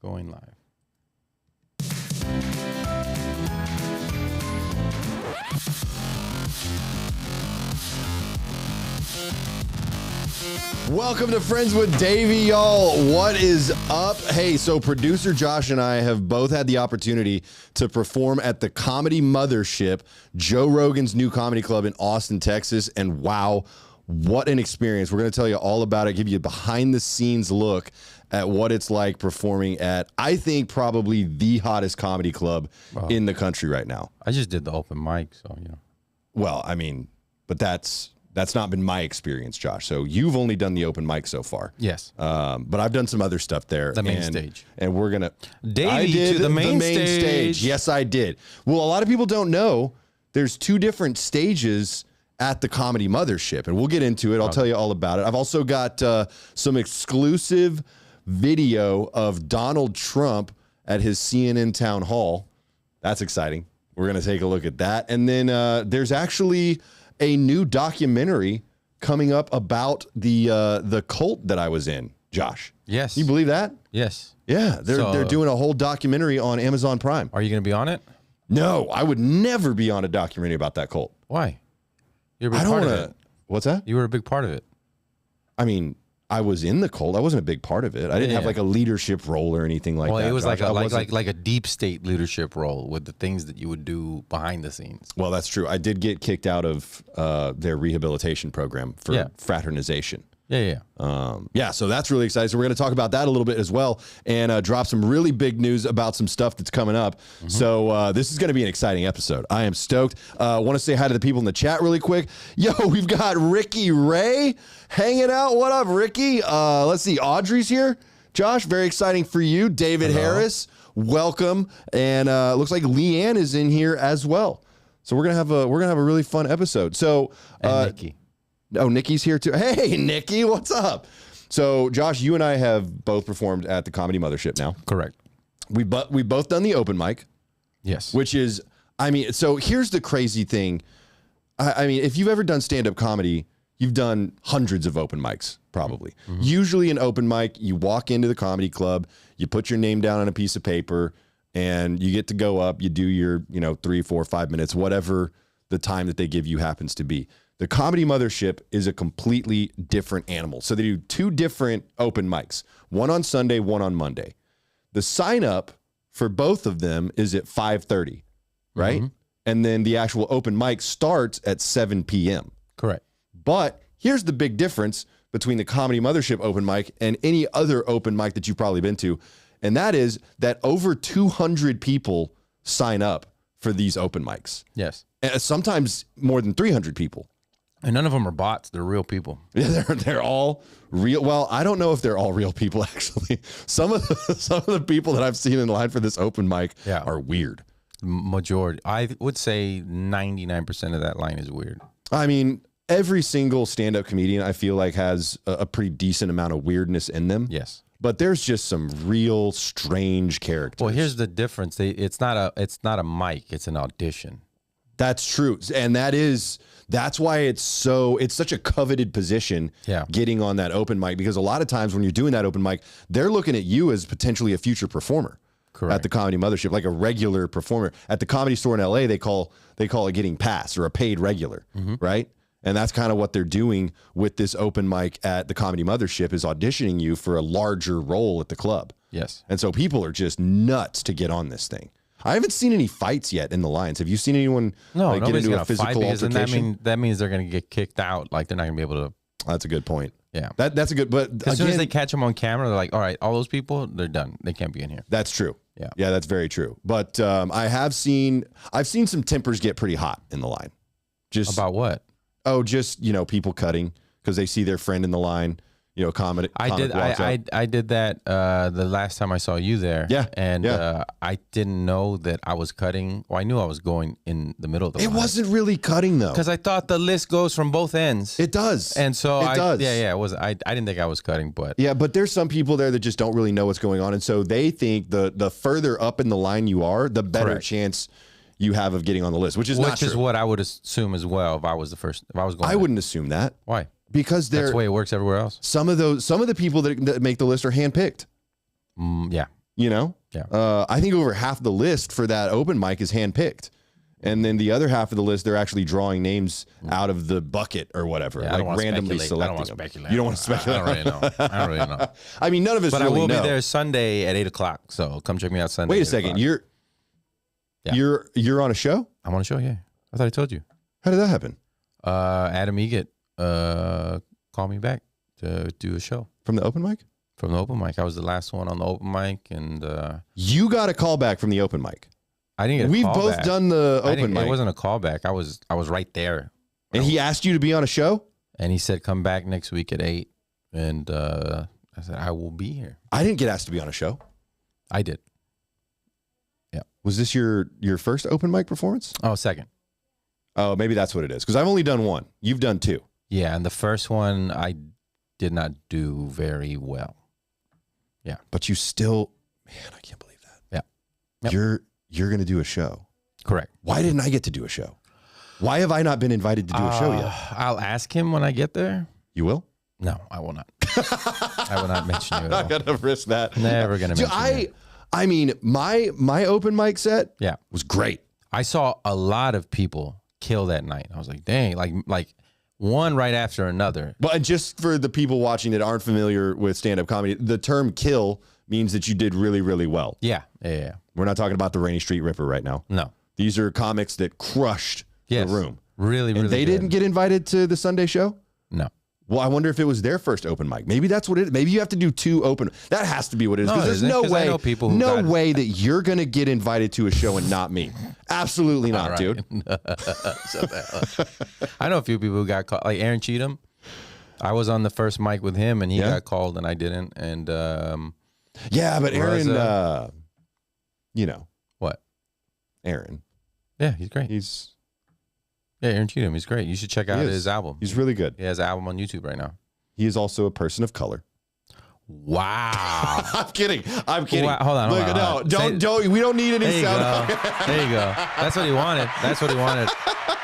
Going live. Welcome to Friends with Davey, y'all. What is up? Hey, so producer Josh and I have both had the opportunity to perform at the Comedy Mothership, Joe Rogan's new comedy club in Austin, Texas. And wow, what an experience. We're going to tell you all about it, give you a behind-the-scenes look at what it's like performing at, I think, probably the hottest comedy club in the country right now. I just did the open mic, so, you know. Well, I mean, but that's not been my experience, Josh. So you've only done the open mic so far. Yes. But I've done some other stuff there. The main stage. And we're going to... Davey to the main stage. Yes, I did. Well, a lot of people don't know there's two different stages at the Comedy Mothership, and we'll get into it. I'll tell you all about it. I've also got some exclusive video of Donald Trump at his CNN town hall. That's exciting. We're going to take a look at that. And then there's actually a new documentary coming up about the cult that I was in, Josh. Yes. Can you believe that? Yes. Yeah, they're doing a whole documentary on Amazon Prime. Are you going to be on it? No, I would never be on a documentary about that cult. Why? You're a big I don't part want of to. it. What's that? You were a big part of it. I mean, I was in the cult. I wasn't a big part of it. I didn't have like a leadership role or anything like that. Well, it was Josh. like a deep state leadership role with the things that you would do behind the scenes. Well, that's true. I did get kicked out of their rehabilitation program for fraternization. Yeah. So that's really exciting. So we're going to talk about that a little bit as well and drop some really big news about some stuff that's coming up. So this is going to be an exciting episode. I am stoked. Want to say hi to the people in the chat really quick. Yo, we've got Ricky Ray hanging out. What up, Ricky? Let's see. Audrey's here. Josh, very exciting for you. David Harris, welcome. And looks like Leanne is in here as well. So we're gonna have a really fun episode. So Nikki. Oh, Nikki's here too. Hey, Nikki, what's up? So, Josh, you and I have both performed at the Comedy Mothership now. Correct. We both done the open mic. Yes. Which is, I mean, so here's the crazy thing. I mean, if you've ever done stand-up comedy, you've done hundreds of open mics, probably. Usually an open mic, you walk into the comedy club, you put your name down on a piece of paper, and you get to go up, you do your, 3, 4, 5 minutes, whatever the time that they give you happens to be. The Comedy Mothership is a completely different animal. So they do two different open mics, one on Sunday, one on Monday. The sign up for both of them is at 5:30, right? And then the actual open mic starts at 7 p.m. Correct. But here's the big difference between the Comedy Mothership open mic and any other open mic that you've probably been to. And that is that over 200 people sign up for these open mics. Yes. And sometimes more than 300 people. And none of them are bots. They're real people. Yeah, they're all real. Well, I don't know if they're all real people, actually. Some of the people that I've seen in line for this open mic are weird. Majority. I would say 99% of that line is weird. I mean, every single stand-up comedian, I feel like, has a pretty decent amount of weirdness in them. Yes. But there's just some real strange characters. Well, here's the difference. It's not a mic. It's an audition. That's true. And that's why it's such a coveted position getting on that open mic, because a lot of times when you're doing that open mic, they're looking at you as potentially a future performer. Correct. At the Comedy Mothership, like a regular performer. At the Comedy Store in LA, they call it getting pass or a paid regular, right? And that's kind of what they're doing with this open mic at the Comedy Mothership, is auditioning you for a larger role at the club. Yes. And so people are just nuts to get on this thing. I haven't seen any fights yet in the lines. Have you seen anyone get into a physical altercation? That means they're going to get kicked out. Like, they're not going to be able to. That's a good point. Yeah. That's a good, but as soon as they catch them on camera, they're like, all right, all those people, they're done. They can't be in here. That's true. Yeah. Yeah, that's very true. But I've seen some tempers get pretty hot in the line. Just about what? Oh, just, people cutting because they see their friend in the line. Comedy. I did that the last time I saw you there. Yeah. And I didn't know that I was cutting. Well, I knew I was going in the middle of the line. It wasn't really cutting, though. Because I thought the list goes from both ends. It does. And so it does. Yeah. It was. I didn't think I was cutting, but. Yeah, but there's some people there that just don't really know what's going on. And so they think the further up in the line you are, the better chance you have of getting on the list, which is not true. Which is what I would assume as well if I was going. I wouldn't assume that. Why? Because that's the way it works everywhere else. Some of the people that make the list are handpicked. Yeah. You know, I think over half the list for that open mic is handpicked. And then the other half of the list, they're actually drawing names out of the bucket or whatever, like randomly selecting them. You don't want to speculate. I don't really know. I mean, none of us really know. But I will be there Sunday at 8 o'clock. So come check me out Sunday. Wait a second. You're on a show? I'm on a show, yeah. I thought I told you. How did that happen? Adam Egett called me back to do a show. From the open mic? From the open mic. I was the last one on the open mic. And you got a call back from the open mic. I didn't get a We've call both back. done the open mic. It wasn't a callback. I was right there. And he asked you to be on a show? And he said, come back next week at 8. And I said, I will be here. I didn't get asked to be on a show. I did. Yeah. Was this your first open mic performance? Oh, second. Oh, maybe that's what it is. Because I've only done one. You've done 2. Yeah, and the first one I did not do very well. Yeah. But you still, man, I can't believe that. Yeah. Yep. You're going to do a show. Correct. Why didn't I get to do a show? Why have I not been invited to do a show yet? I'll ask him when I get there. You will? No, I will not. I will not mention you at all. I'm not going to risk that. Never going to mention you. I mean, my open mic set was great. I saw a lot of people kill that night. I was like, dang, like one right after another. Well, and just for the people watching that aren't familiar with stand-up comedy, the term kill means that you did really, really well. Yeah. We're not talking about the Rainy Street Ripper right now. No. These are comics that crushed the room. Really, really And they good. didn't get invited to the Sunday show? No. Well, I wonder if it was their first open mic. Maybe that's what it is. Maybe you have to do 2 open. That has to be what it is. Because there's no way that you're going to get invited to a show and not me. Absolutely not, right. Dude. I know a few people who got called, like Aaron Cheatham. I was on the first mic with him, and he got called, and I didn't. And yeah, but Aaron, you know. What? Aaron. Yeah, he's great. Yeah, Aaron Cheatham. He's great. You should check out his album. He's really good. He has an album on YouTube right now. He is also a person of color. Wow. I'm kidding. Wow, hold on. Don't. We don't need any sound. There you go. That's what he wanted.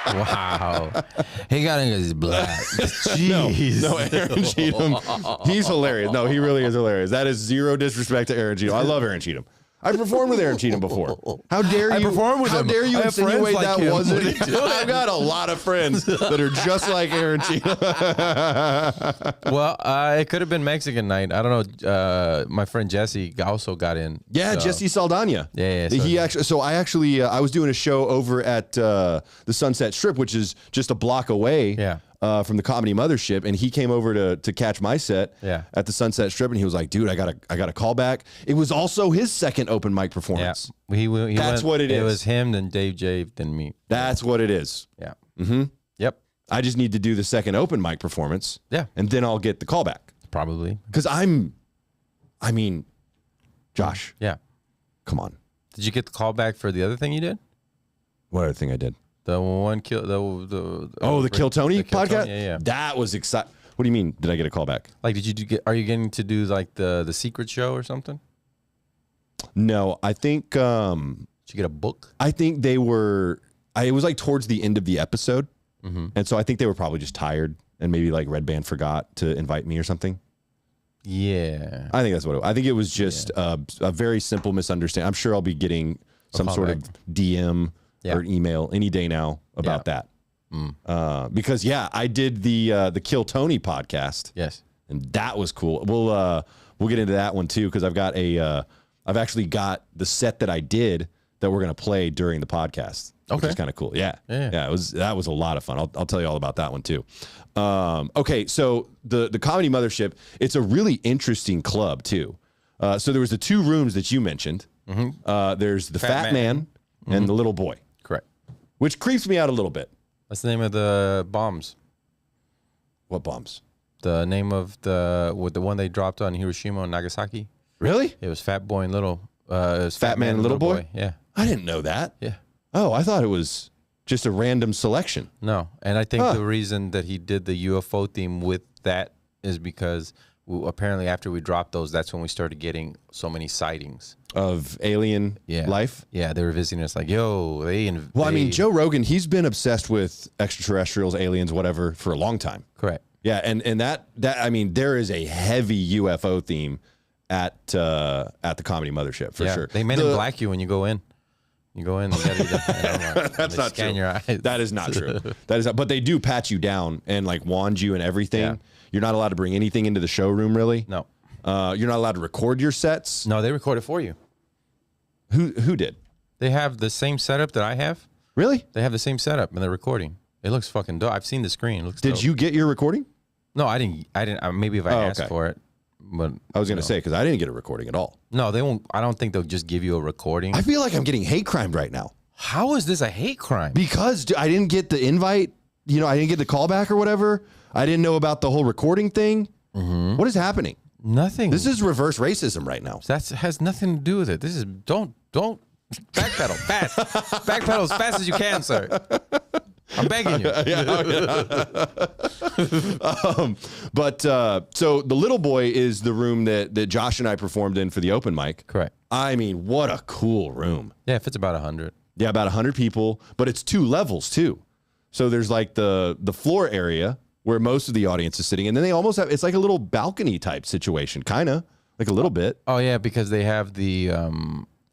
Wow. He got in his blood. Jeez. No, Aaron Cheatham. He's hilarious. No, he really is hilarious. That is zero disrespect to Aaron Cheatham. I love Aaron Cheatham. I performed with Aaron Cheatham before. How dare you? I performed with him. How dare you insinuate like that him. wasn't? I've got a lot of friends that are just like Aaron Cheatham. Well, it could have been Mexican night. I don't know. My friend Jesse also got in. Yeah, so. Jesse Saldana. Yeah. He actually. So I was doing a show over at the Sunset Strip, which is just a block away. Yeah. From the Comedy Mothership, and he came over to catch my set at the Sunset Strip, and he was like, "Dude, I got a call back." It was also his second open mic performance. Yeah, he That's what it is. It was him, then Dave J, then me. That's what it is. Yeah. Mm-hmm. Yep. I just need to do the second open mic performance. Yeah. And then I'll get the call back. Probably. Because Josh. Yeah. Come on. Did you get the call back for the other thing you did? What other thing I did? The one kill the Kill Tony podcast? Yeah. That was exciting. What do you mean? Did I get a call back? Like, are you getting to do like the secret show or something? No, I think did you get a book? I think it was like towards the end of the episode. Mm-hmm. And so I think they were probably just tired and maybe like Red Band forgot to invite me or something. Yeah. I think that's what I think it was just a very simple misunderstanding. I'm sure I'll be getting some sort of DM or email any day now about that. Because I did the Kill Tony podcast. Yes. And that was cool. We'll get into that one too, because I've actually got the set that I did that we're gonna play during the podcast. Which is kind of cool. Yeah. That was a lot of fun. I'll tell you all about that one too. Okay, so the Comedy Mothership, it's a really interesting club too. So there was the 2 rooms that you mentioned. Mm-hmm. There's the fat man and the little boy. Correct. Which creeps me out a little bit. What's the name of the bombs? What bombs? The name of the one they dropped on Hiroshima and Nagasaki. Really? It was Fat Boy and Little. It was Fat Man and Little Boy? Yeah. I didn't know that. Yeah. Oh, I thought it was just a random selection. No, and I think the reason that he did the UFO theme with that is because apparently after we dropped those, that's when we started getting so many sightings of alien life. Yeah, they were visiting us like, yo, Well, I mean, Joe Rogan, he's been obsessed with extraterrestrials, aliens, whatever, for a long time. Correct. Yeah, and that I mean, there is a heavy UFO theme at the Comedy Mothership for sure. They Men in Black you when you go in. You go in. You gotta That's not true. Your eyes. That is not true. That is not, but they do pat you down and like wand you and everything. Yeah. You're not allowed to bring anything into the showroom, really. No. You're not allowed to record your sets. No, they record it for you. Who did? They have the same setup that I have. Really? They have the same setup and they're recording. It looks fucking dope. I've seen the screen. It looks Did dope. you get your recording? No, I didn't. Maybe if I asked for it. But I was going to say, because I didn't get a recording at all. No, they won't. I don't think they'll just give you a recording. I feel like I'm getting hate crimed right now. How is this a hate crime? Because I didn't get the invite. You know, I didn't get the callback or whatever. I didn't know about the whole recording thing. Mm-hmm. What is happening? Nothing. This is reverse racism right now. That has nothing to do with it. This is don't backpedal fast. Backpedal as fast as you can, sir. I'm begging you. So the little boy is the room that Josh and I performed in for the open mic. Correct. I mean, what a cool room. Yeah, if it's about 100. Yeah, about 100 people, but it's 2 levels too. So there's like the floor area where most of the audience is sitting, and then they almost have, it's like a little balcony type situation, kind of like a little bit. Oh yeah, because they have the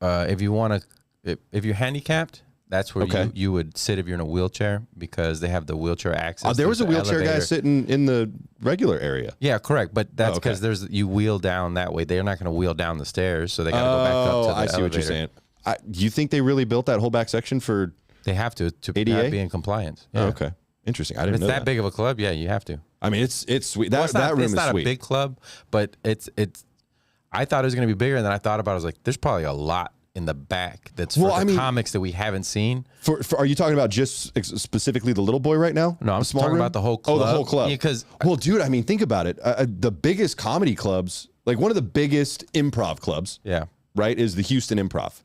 if you want to, if you're handicapped, that's where you would sit if you're in a wheelchair, because they have the wheelchair access. There was a wheelchair elevator. guy sitting in the regular area. Yeah, correct. But that's because you wheel down that way. They're not going to wheel down the stairs, so they got to go back up to the elevator. I see what you're saying. Do you think they really built that whole back section for? They have to ADA? Be in compliance. Yeah. Oh, okay, interesting. I didn't know it's that big of a club. Yeah, you have to. I mean, it's sweet. That room is sweet. It's not a big club, but it's. I thought it was going to be bigger, and then I thought about it. I was like, there's probably a lot in the back that's for comics that we haven't seen. Are you talking about just specifically the little boy right now? No, I'm talking about the whole club. Oh, the whole club. Because dude, I mean, think about it. The biggest comedy clubs, like one of the biggest improv clubs, right, is the Houston Improv.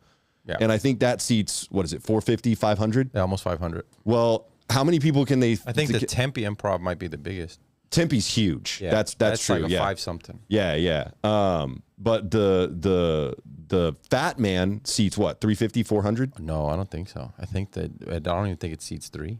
Yeah. And I think that seats, what is it, 450, 500? Yeah, almost 500. Well, how many people can they? I think the Tempe Improv might be the biggest. Tempe's huge. Yeah, that's true. Like a 5 something. Yeah. But the Fat Man seats what, 350, 400? No, I don't think so. I don't even think it seats 3.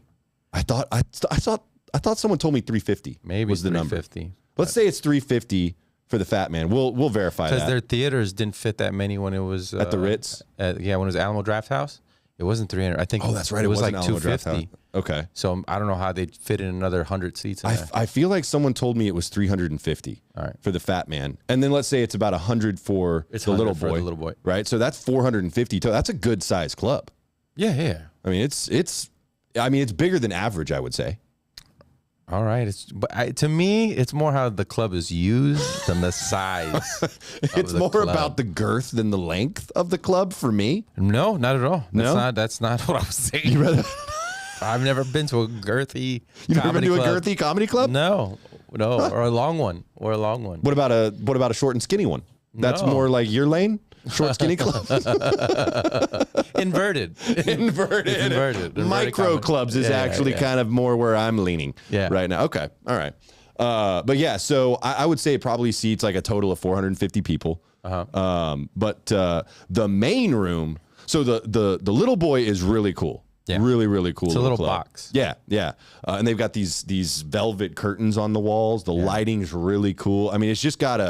I thought someone told me 350. Maybe was the 350. Number. Let's say it's 350 for the Fat Man. We'll verify that. Because their theaters didn't fit that many when it was at the Ritz. When it was Alamo Draft House. It wasn't 300. I think. Oh, that's right. It was like 250. Okay. So I don't know how they'd fit in another 100 seats in there. I feel like someone told me it was 350 for the Fat Man. And then let's say it's about 100 for the little boy. Right? So that's 450. That's a good size club. Yeah. I mean, it's bigger than average, I would say. All right. To me, it's more how the club is used than the size. It's more about the girth than the length of the club for me. No, not at all. That's not what I was saying. I've never been to a girthy You've never been to a girthy comedy club? No. Or a long one. What about a short and skinny one? That's more like your lane? Short skinny club? Inverted. Micro clubs is actually kind of more where I'm leaning right now. Okay. All right. But yeah, so I would say it probably seats like a total of 450 people. But the main room, so the little boy is really cool. Yeah. Really, really cool. It's a little club. box. Yeah. And they've got these velvet curtains on the walls. The lighting's really cool. I mean, it's just got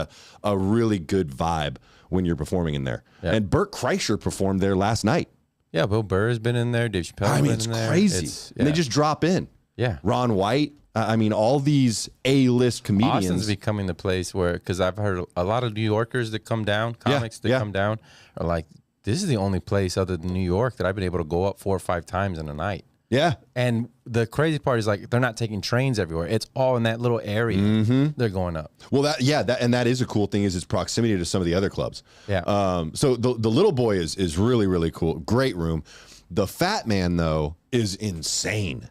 a really good vibe when you're performing in there. Yeah. And Bert Kreischer performed there last night. Yeah, Bill Burr has been in there. Dave Chappelle has been in there. It's crazy. And they just drop in. Yeah. Ron White. I mean, all these A-list comedians. Austin's becoming the place where, because I've heard a lot of New Yorkers that come down, comics that come down, are like, this is the only place other than New York that I've been able to go up 4 or 5 times in a night. Yeah. And the crazy part is, like, they're not taking trains everywhere. It's all in that little area. Mm-hmm. They're going up. Well, that is a cool thing, is its proximity to some of the other clubs. Yeah. So the little boy is really, really cool. Great room. The Fat Man, though, is insane.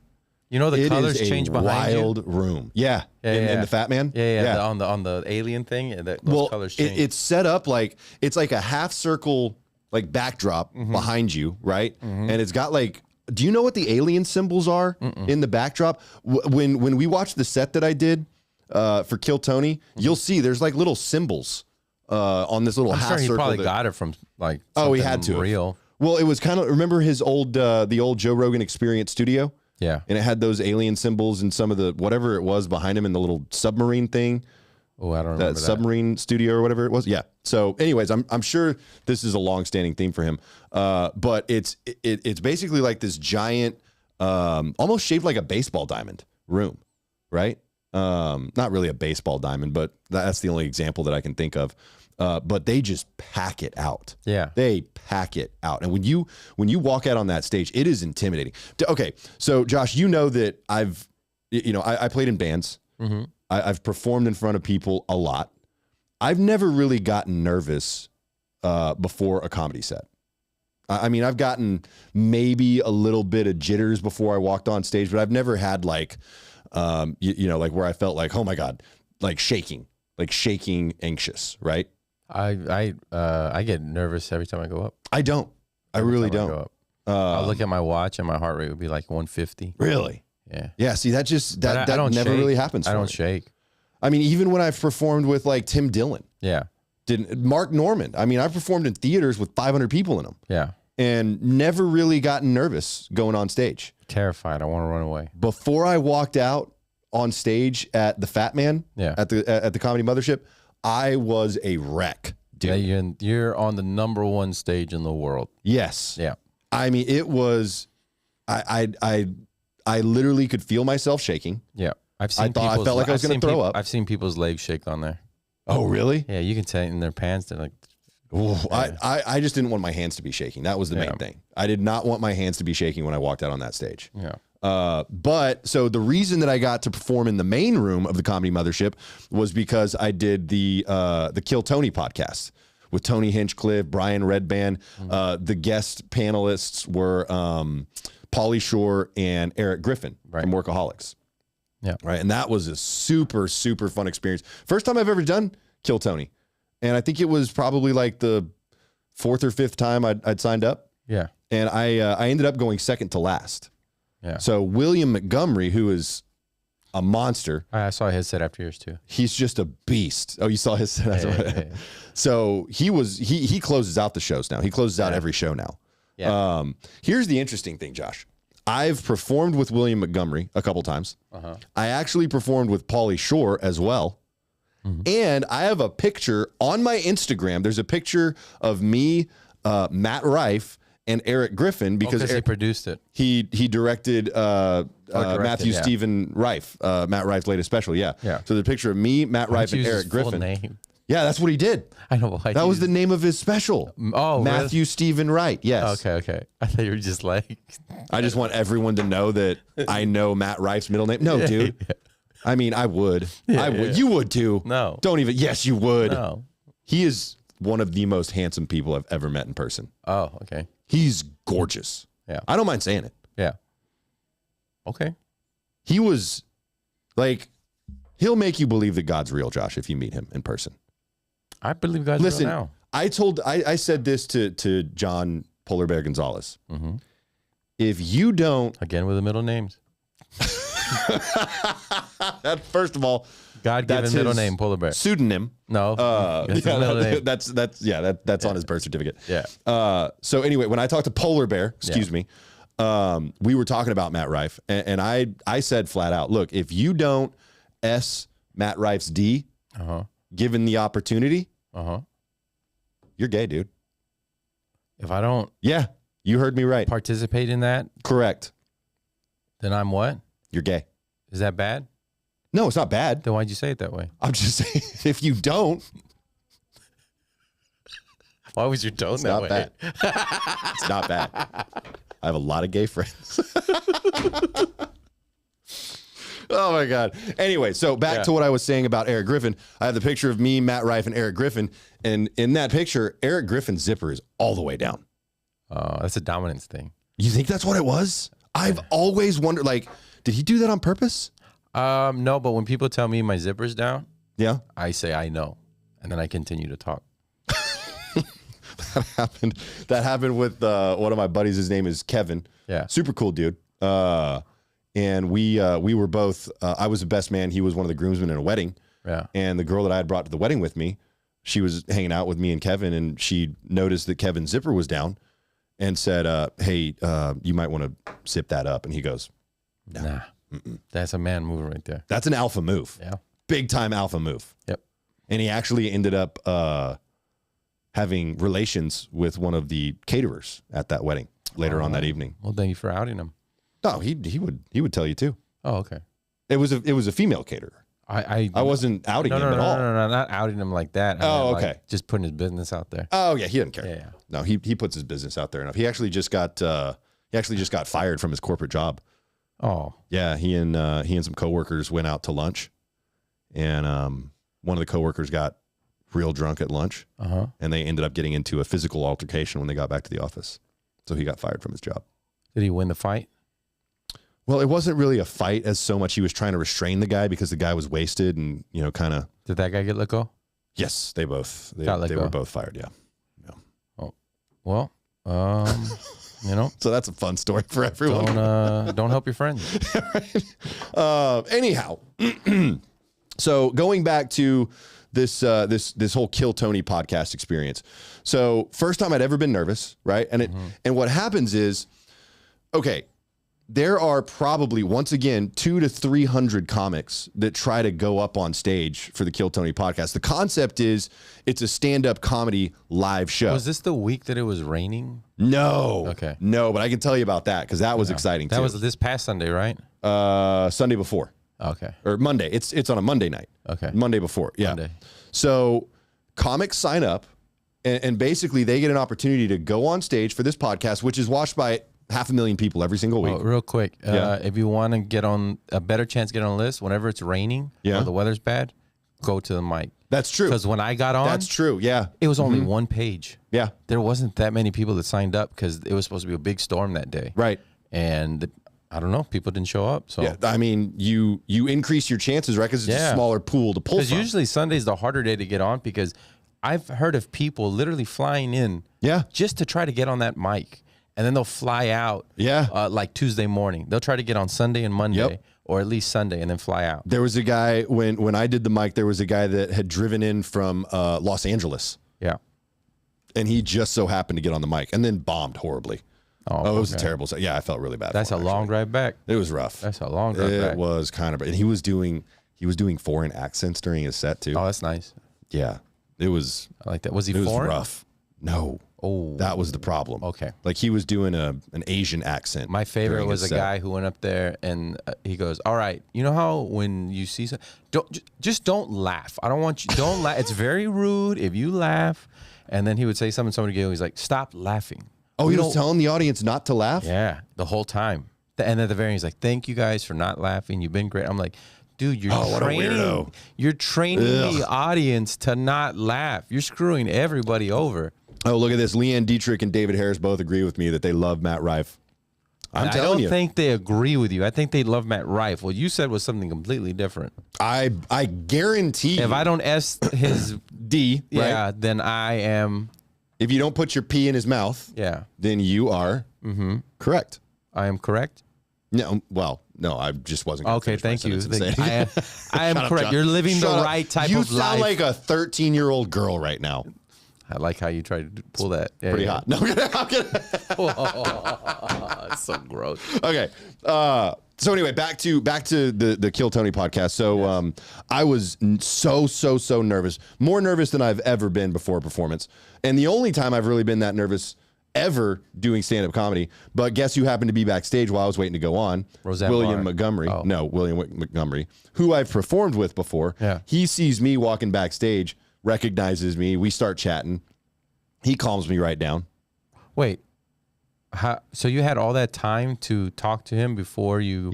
You know the colors change behind you? Wild room. Yeah. In the Fat Man? Yeah. On the alien thing, those colors change. It's set up like, it's like a half circle, like backdrop behind you, right? Mm-hmm. And it's got like, do you know what the alien symbols are in the backdrop? When we watched the set that I did for Kill Tony, you'll see there's like little symbols on this little half circle. I'm sure he probably got it from like he had to real. Well, it was kind of, remember his the old Joe Rogan Experience studio? Yeah. And it had those alien symbols and some of the, whatever it was behind him in the little submarine thing. Oh, I don't remember that submarine studio or whatever it was. Yeah. So, anyways, I'm sure this is a long-standing theme for him. But it's basically like this giant, almost shaped like a baseball diamond room, right? Not really a baseball diamond, but that's the only example that I can think of. But they just pack it out. Yeah. They pack it out. And when you walk out on that stage, it is intimidating. Okay. So Josh, you know that I played in bands. Mm-hmm. I've performed in front of people a lot. I've never really gotten nervous before a comedy set. I mean, I've gotten maybe a little bit of jitters before I walked on stage, but I've never had like, like where I felt like, oh my God, like shaking anxious, right? I get nervous every time I go up. I don't. I really don't. I'll look at my watch and my heart rate would be like 150. Really? Yeah. Yeah. See, that never shake. really happens. I for don't me. shake. I mean, even when I've performed with like Tim Dillon. Yeah. Mark Norman. I mean, I've performed in theaters with 500 people in them. Yeah. And never really gotten nervous going on stage. Terrified. I want to run away. Before I walked out on stage at the Fat Man, at the Comedy Mothership, I was a wreck, dude. Yeah, you're on the #1 stage in the world. Yes. Yeah. I mean, it was. I literally could feel myself shaking. Yeah. I felt like I was going to throw up. I've seen people's legs shake on there. Oh, really? Yeah, you can tell in their pants. They're like. Ooh, yeah. I just didn't want my hands to be shaking. That was the main thing. I did not want my hands to be shaking when I walked out on that stage. Yeah. But so the reason that I got to perform in the main room of the Comedy Mothership was because I did the Kill Tony podcast with Tony Hinchcliffe, Brian Redband. The guest panelists were Pauly Shore and Eric Griffin from Workaholics. Yeah. Right. And that was a super, super fun experience. First time I've ever done Kill Tony. And I think it was probably like the 4th or 5th time I'd signed up. Yeah. And I ended up going second to last. Yeah. So William Montgomery, who is a monster. I saw his set after yours too. He's just a beast. Oh, you saw his set? Yeah. So he closes out the shows now. He closes out every show now. Yeah. Here's the interesting thing, Josh. I've performed with William Montgomery a couple times. I actually performed with Pauly Shore as well. And I have a picture on my Instagram. There's a picture of me, Matt Rife, and Eric Griffin because he produced it. He directed Matthew Stephen Rife, Matt Rife's latest special. Yeah. So the picture of me, Matt Rife, and Eric Griffin. Name? Yeah, that's what he did. I know. That was the name of his special. Oh, Matthew really? Stephen Wright. Yes. Okay. I thought you were just like. I just want everyone to know that I know Matt Rife's middle name. No, dude. Yeah. I mean, I would. I would. Yeah. You would too. No. Don't even. Yes, you would. No. He is one of the most handsome people I've ever met in person. Oh, okay. He's gorgeous. Yeah. I don't mind saying it. Yeah. Okay. He was like, he'll make you believe that God's real, Josh, if you meet him in person. I believe God's real now. I said this to John Polar Bear Gonzalez. If you don't. Again with the middle names. First of all, God given middle name Polar Bear pseudonym. No, that's on his birth certificate. Yeah. So anyway, when I talked to Polar Bear, excuse me, we were talking about Matt Rife, and I said flat out, look, if you don't Matt Rife's D, given the opportunity, you're gay, dude. If I don't, yeah, you heard me right. Participate in that, correct. Then I'm what? You're gay. Is that bad? No, it's not bad. Then why'd you say it that way? I'm just saying, if you don't. Why was your tone that way? Bad. It's not bad. I have a lot of gay friends. Oh, my God. Anyway, so back to what I was saying about Eric Griffin. I have the picture of me, Matt Rife, and Eric Griffin. And in that picture, Eric Griffin's zipper is all the way down. That's a dominance thing. You think that's what it was? I've always wondered, like, did he do that on purpose? No, but when people tell me my zipper's down, I say I know. And then I continue to talk. That happened with one of my buddies. His name is Kevin. Yeah. Super cool dude. And we were both, I was the best man. He was one of the groomsmen in a wedding. Yeah. And the girl that I had brought to the wedding with me, she was hanging out with me and Kevin, and she noticed that Kevin's zipper was down and said, hey, you might want to zip that up. And he goes, nah, that's a man move right there. That's an alpha move. Yeah. Big time alpha move. Yep. And he actually ended up having relations with one of the caterers at that wedding later on that evening. Well, thank you for outing him. No, he would tell you too. Oh, okay. It was a female caterer. I wasn't outing him at all. No, not outing him like that. Okay. Like just putting his business out there. Oh yeah, he didn't care. Yeah. No, he puts his business out there enough. He actually just got fired from his corporate job. Oh. Yeah, he and some coworkers went out to lunch, and one of the coworkers got real drunk at lunch, and they ended up getting into a physical altercation when they got back to the office. So he got fired from his job. Did he win the fight? Well, it wasn't really a fight as so much he was trying to restrain the guy because the guy was wasted and, kind of. Did that guy get let go? Yes, they were both fired. Yeah. Oh, well, So that's a fun story for everyone. Don't help your friends. Anyhow, so going back to this whole Kill Tony podcast experience. So first time I'd ever been nervous, right? And what happens is, okay, there are probably, once again, 200 to 300 comics that try to go up on stage for the Kill Tony podcast. The concept is it's a stand-up comedy live show. Was this the week that it was raining? No. Okay. No, but I can tell you about that because that was exciting too. That was this past Sunday, right? Sunday before. Okay. Or Monday. It's on a Monday night. Okay. Monday before. Yeah. Monday. So comics sign up and basically they get an opportunity to go on stage for this podcast, which is watched by 500,000 people every single week. Oh, real quick, if you want to get on a better chance, get on a list. Whenever it's raining or the weather's bad, go to the mic. That's true. Because when I got on, that's true. Yeah, it was only one page. Yeah, there wasn't that many people that signed up because it was supposed to be a big storm that day. Right. And I don't know, people didn't show up. So yeah, I mean, you increase your chances, right? Because it's a smaller pool to pull from. Because usually Sunday's the harder day to get on because I've heard of people literally flying in, just to try to get on that mic. And then they'll fly out like Tuesday morning. They'll try to get on Sunday and Monday, or at least Sunday, and then fly out. There was a guy, when I did the mic, there was a guy that had driven in from Los Angeles. Yeah. And he just so happened to get on the mic and then bombed horribly. Oh, it was a terrible. Yeah, I felt really bad. That's a long drive back. It was rough. That's a long drive back. It was kind of, and he was doing foreign accents during his set too. Oh, that's nice. Yeah. It was. I like that. Was he foreign? foreign? It was rough. No. Oh, that was the problem. Okay. Like he was doing an Asian accent. My favorite was a guy who went up there and he goes, "All right, you know how when you see something, don't laugh. I don't want you, don't laugh. It's very rude if you laugh." And then he would say something, somebody would go, he's like, "Stop laughing." Oh, he was telling the audience not to laugh? Yeah, the whole time. And at the very end, he's like, "Thank you guys for not laughing. You've been great." I'm like, dude, you're training the audience to not laugh. You're screwing everybody over. Oh, look at this. Leanne Dietrich and David Harris both agree with me that they love Matt Rife. I'm telling you. I don't think they agree with you. I think they love Matt Rife. What you said was something completely different. I guarantee if I don't S his D, right? then I am. If you don't put your P in his mouth, then you are correct. I am correct? No, well, no, I just wasn't. Okay, thank you. I am correct. You're living the right type of life. You sound like a 13-year-old girl right now. I like how you try to pull that. Yeah, pretty hot. No, I'm kidding. It's so gross. Okay. So anyway, back to the Kill Tony podcast. So I was so nervous, more nervous than I've ever been before a performance, and the only time I've really been that nervous ever doing stand-up comedy. But guess who happened to be backstage while I was waiting to go on? William Montgomery. Oh. No, William Montgomery, who I've performed with before. Yeah. He sees me walking backstage, recognizes me. We start chatting. He calms me right down. Wait. So you had all that time to talk to him before you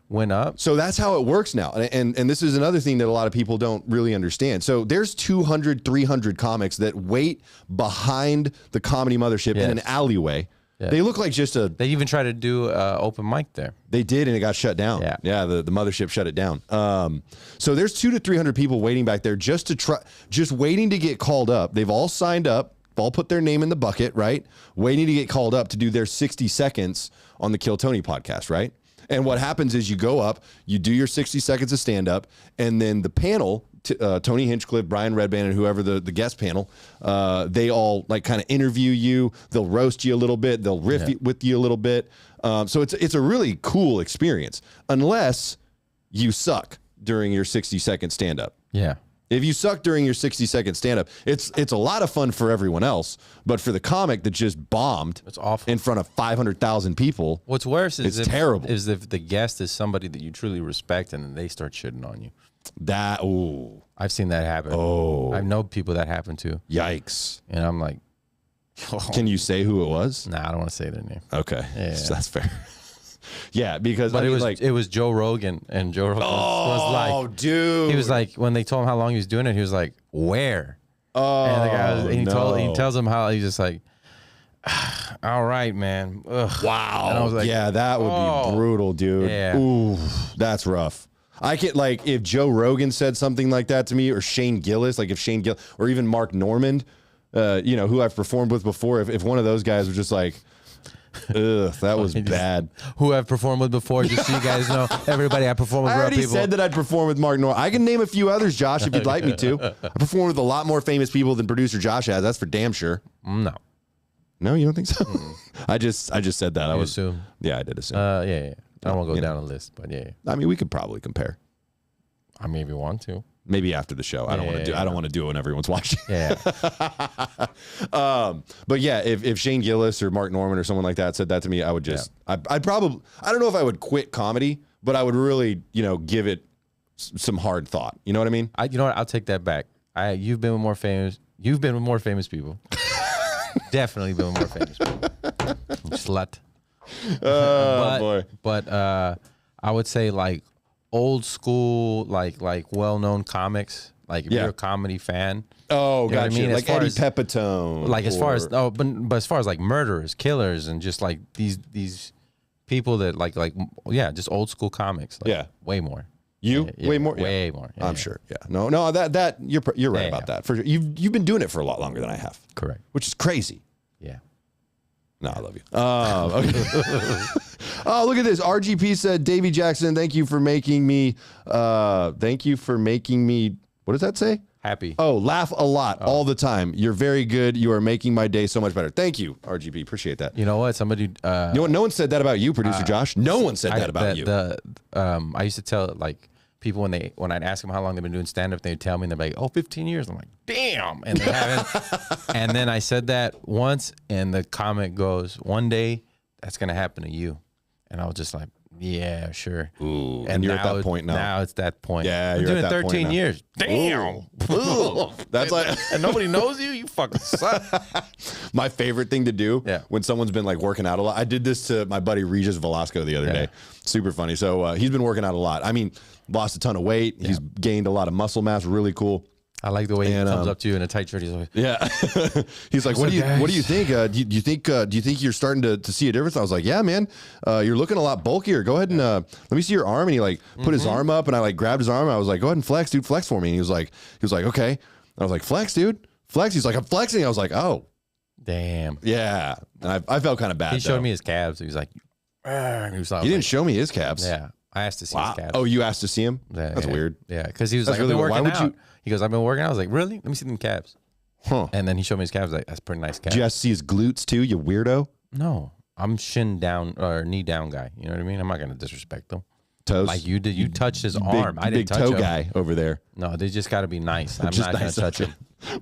went up? So that's how it works now. And this is another thing that a lot of people don't really understand. So there's 200, 300 comics that wait behind the Comedy Mothership in an alleyway. Yes. They look like just a... They even tried to do open mic there. They did, and it got shut down. Yeah, the Mothership shut it down. So there's 200 to 300 people waiting back there just waiting to get called up. They've all signed up. All put their name in the bucket, right? Waiting to get called up to do their 60 seconds on the Kill Tony podcast, right? And what happens is you go up, you do your 60 seconds of stand-up, and then the panel, Tony Hinchcliffe, Brian Redband, and whoever the guest panel, they all like kind of interview you. They'll roast you a little bit. They'll riff with you a little bit. So it's a really cool experience, unless you suck during your 60-second stand-up. Yeah. If you suck during your 60-second stand-up, it's a lot of fun for everyone else, but for the comic that just bombed it's awful. in front of 500,000 people, what's worse is it's terrible. Is if the guest is somebody that you truly respect and then they start shitting on you. I've seen that happen. I know people that happen to. Yikes. And I'm like, Can you say who it was? Nah, I don't want to say their name. Okay. Yeah. So that's fair. Yeah, because it was Joe Rogan, and Joe Rogan was like, dude. He was like, when they told him how long he was doing it, he was like, where? And the guy he tells him how he's just like, all right, man. Ugh. Wow. And I was like, yeah, that would be brutal, dude. Yeah. Ooh, that's rough. I could, like, if Joe Rogan said something like that to me, or Shane Gillis, like if Shane Gillis, or even Mark Normand, who I've performed with before, if one of those guys was just like, ugh, that was bad. Who I've performed with before, just so you guys know, everybody I perform with I real already people. said that I'd perform with Mark Normand. I can name a few others, Josh, if you'd like me to. I performed with a lot more famous people than producer Josh has. That's for damn sure. No, you don't think so? I just said that. I assume? Yeah, I did assume. Yeah. I don't want to go down a list, but yeah. I mean, we could probably compare. I maybe want to. Maybe after the show. I don't want to do. I don't want to do it when everyone's watching. Yeah. But yeah, if Shane Gillis or Mark Normand or someone like that said that to me, I would just. Yeah. I'd probably. I don't know if I would quit comedy, but I would really, give it some hard thought. You know what I mean? You know what? I'll take that back. You've been with more famous. You've been with more famous people. Definitely been with more famous people. Slut. Oh boy. But I would say like old school, like well-known comics. Like if you're a comedy fan. Oh, gotcha. I mean? Like Eddie Pepitone. Like as far as but as far as like murderers, killers, and just like these people that like just old school comics. Like, way more. Way more. Way more. Yeah, I'm sure. Yeah. No. That you're right about that. For sure. You've been doing it for a lot longer than I have. Correct. Which is crazy. Yeah. No, I love you. Okay. Oh, look at this. RGP said, Davey Jackson, thank you for making me. What does that say? Happy. Oh, laugh a lot all the time. You're very good. You are making my day so much better. Thank you, RGP. Appreciate that. You know what? Somebody. You know what? No one said that about you, producer Josh. No one said that about you. I used to tell like people when I'd ask them how long they've been doing stand-up, they'd tell me, and they're like, 15 years. I'm like, damn. And they haven't. And then I said that once, and the comment goes, one day that's going to happen to you. And I was just like, yeah, sure. Ooh, and you're at that point now. Now it's that point. Yeah, you're doing at that 13 point years. Damn. Ooh. That's like, and nobody knows you. You fucking suck. My favorite thing to do when someone's been like working out a lot. I did this to my buddy Regis Velasco the other day. Super funny. So he's been working out a lot. I mean, lost a ton of weight. He's gained a lot of muscle mass. Really cool. I like the way he comes up to you in a tight shirt. He's like, he's like, what do you think? Do you think you're starting to see a difference? I was like, yeah, man, you're looking a lot bulkier. Go ahead and let me see your arm. And he like put his arm up, and I like grabbed his arm. I was like, go ahead and flex, dude, flex for me. And he was like, okay. I was like, flex, dude, flex. He's like, I'm flexing. I was like, oh, damn. Yeah. And I felt kind of bad. He showed me his calves. He was like, and he was like, he didn't show me his calves. Yeah. I asked to see his calves. Oh, you asked to see him? Yeah, That's weird. Yeah, because he was like, I've been working out. He goes, I've been working out. I was like, really? Let me see them calves. Huh. And then he showed me his calves. Like, that's pretty nice calves. Did you see his glutes too, you weirdo? No. I'm shin down or knee down guy. You know what I mean? I'm not going to disrespect them. Toes? Like you did. You touched his arm. I didn't touch him. Big toe guy over there. No, they just got to be nice. I'm not going to touch him.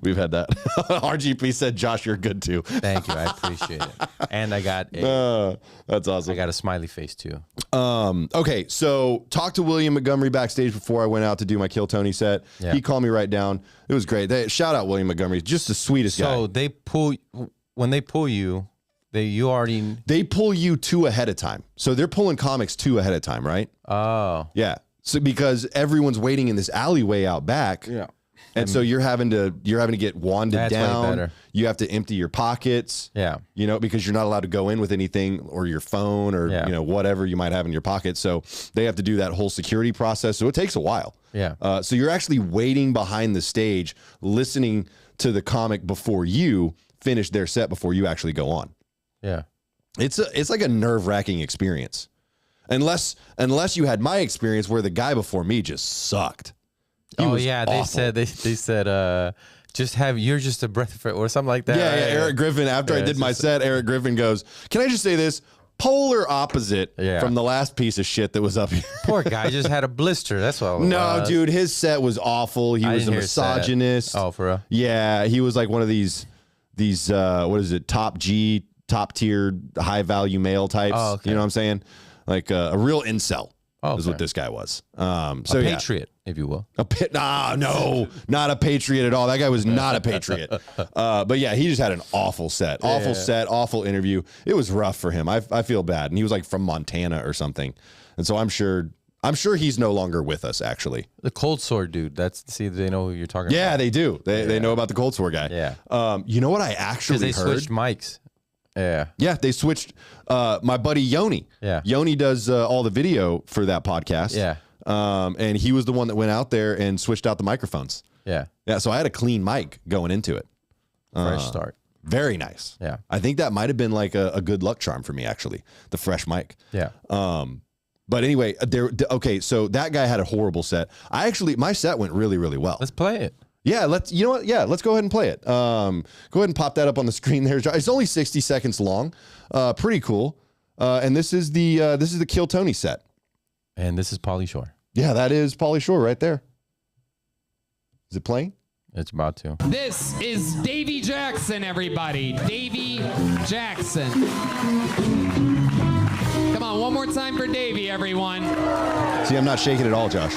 We've had that. RGP said, Josh, you're good too. Thank you. I appreciate it. And I got that's awesome. I got a smiley face too. Okay, so talked to William Montgomery backstage before I went out to do my Kill Tony set. Yeah. He called me right down. It was great. Shout out William Montgomery. Just the sweetest guy. So when they pull you, they pull you two ahead of time. So they're pulling comics two ahead of time, right? Oh. Yeah. So because everyone's waiting in this alleyway out back. Yeah. And so you're having to get wanded down. You have to empty your pockets. Yeah. Because you're not allowed to go in with anything or your phone or whatever you might have in your pocket. So they have to do that whole security process. So it takes a while. Yeah. So you're actually waiting behind the stage, listening to the comic before you finish their set before you actually go on. Yeah. It's like a nerve-wracking experience. Unless you had my experience where the guy before me just sucked. They said you're just a breath of fresh or something like that. Yeah, Eric Griffin. After I did my set, Eric Griffin goes, "Can I just say this? polar opposite from the last piece of shit that was up here. Poor guy just had a blister. That's what. No, dude, his set was awful. He was a misogynist. Oh, for real? Yeah, he was like one of these what is it? Top tier, high value male types. Oh, okay. You know what I'm saying? Like a real incel. Oh, is what this guy was. So a patriot, if you will. No, not a patriot at all. That guy was not a patriot. But yeah, he just had an awful set. Awful interview. It was rough for him. I feel bad. And he was like from Montana or something. And so I'm sure he's no longer with us, actually. The cold sore dude. They know who you're talking about. Yeah, they do. They know about the cold sore guy. Yeah. You know what I actually heard? Because they switched mics. Yeah. Yeah, they switched. My buddy Yoni. Yeah. Yoni does all the video for that podcast. Yeah. And he was the one that went out there and switched out the microphones. Yeah. Yeah. So I had a clean mic going into it. Fresh start. Very nice. Yeah. I think that might have been like a good luck charm for me, actually. The fresh mic. Yeah. But anyway, okay. So that guy had a horrible set. My set went really, really well. Let's play it. Yeah, you know what? Yeah, let's go ahead and play it. Go ahead and pop that up on the screen there. It's only 60 seconds long. Pretty cool. And this is the Kill Tony set. And this is Pauly Shore. Yeah, that is Pauly Shore right there. Is it playing? It's about to. This is Davey Jackson, everybody. Davey Jackson. Come on, one more time for Davey, everyone. See, I'm not shaking at all, Josh.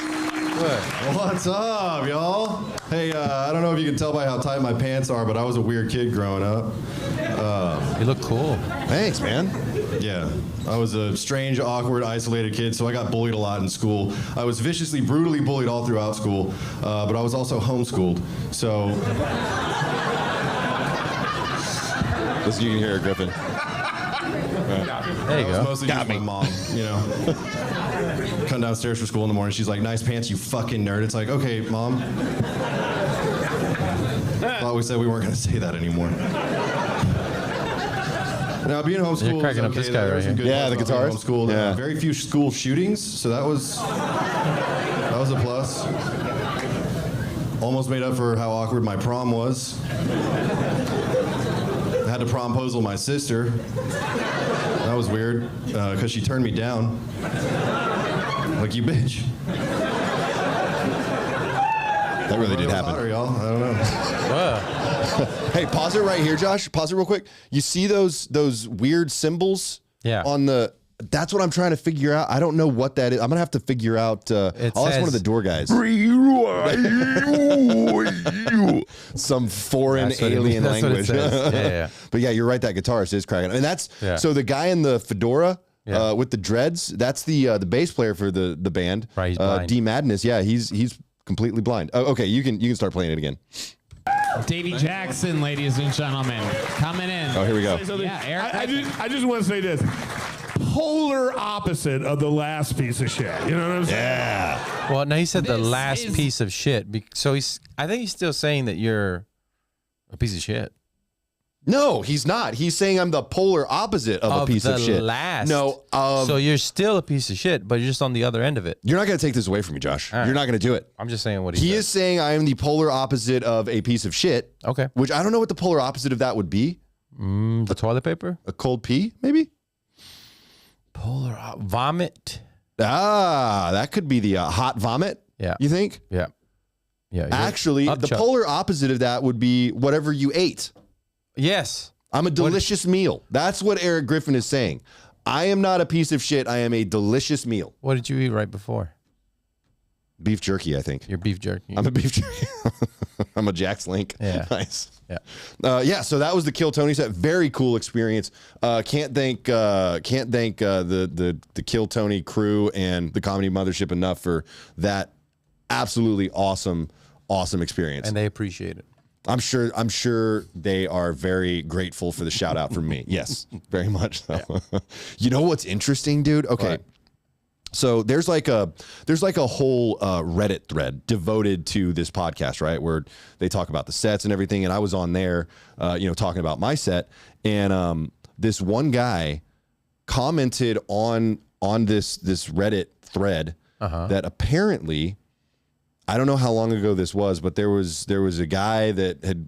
What's up, y'all? Hey, I don't know if you can tell by how tight my pants are, but I was a weird kid growing up. You look cool. Thanks, man. Yeah, I was a strange, awkward, isolated kid, so I got bullied a lot in school. I was viciously, brutally bullied all throughout school, but I was also homeschooled, so... Listen, you can hear it, Griffin. There you go. Mostly just my mom, you know. Come downstairs for school in the morning. She's like, "Nice pants, you fucking nerd." It's like, okay, mom. Thought we said we weren't going to say that anymore. Now, being homeschooled, you're cracking up this guy right here. Yeah, the guitarist. Homeschooled. Yeah. Very few school shootings, so that was a plus. Almost made up for how awkward my prom was. I had to promposal my sister. That was weird, because she turned me down. Like, you bitch. That really did happen. Hotter, y'all. I don't know. Hey, pause it right here, Josh. Pause it real quick. You see those weird symbols? Yeah. On the. That's what I'm trying to figure out. I don't know what that is. I'm gonna have to figure out. I'll ask one of the door guys. Some foreign alien language. Yeah. But yeah, you're right. That guitarist is cracking. And that's so the guy in the fedora with the dreads. That's the bass player for the band. Right. He's blind. D Madness. Yeah, he's completely blind. Oh, okay, you can start playing it again. Davey Jackson, ladies and gentlemen, coming in. Oh, here we go. Yeah, Eric. I just want to say this. Polar opposite of the last piece of shit. You know what I'm saying? Yeah. Well, no, he said the last piece of shit. So I think he's still saying that you're a piece of shit. No, he's not. He's saying I'm the polar opposite of a piece of shit. Last. No. So you're still a piece of shit, but you're just on the other end of it. You're not going to take this away from me, Josh. Right. You're not going to do it. I'm just saying what he is saying. I am the polar opposite of a piece of shit. Okay. Which I don't know what the polar opposite of that would be. The toilet paper? A cold pee, maybe? Vomit. Ah, that could be the hot vomit. Yeah. You think? Yeah. Yeah. Actually, the polar opposite of that would be whatever you ate. Yes. I'm a delicious meal. That's what Eric Griffin is saying. I am not a piece of shit. I am a delicious meal. What did you eat right before? Beef jerky, I think. Your beef jerky. I'm a beef jerky. I'm a Jack's Link. Yeah. Nice. Yeah. Yeah. So that was the Kill Tony set. Very cool experience. Can't thank the Kill Tony crew and the Comedy Mothership enough for that absolutely awesome experience. And they appreciate it. I'm sure they are very grateful for the shout out from me. Yes, very much so. Yeah. You know what's interesting, dude? Okay. What? So there's like a whole Reddit thread devoted to this podcast, right? Where they talk about the sets and everything. And I was on there, talking about my set. And this one guy commented on this Reddit thread that apparently, I don't know how long ago this was, but there was a guy that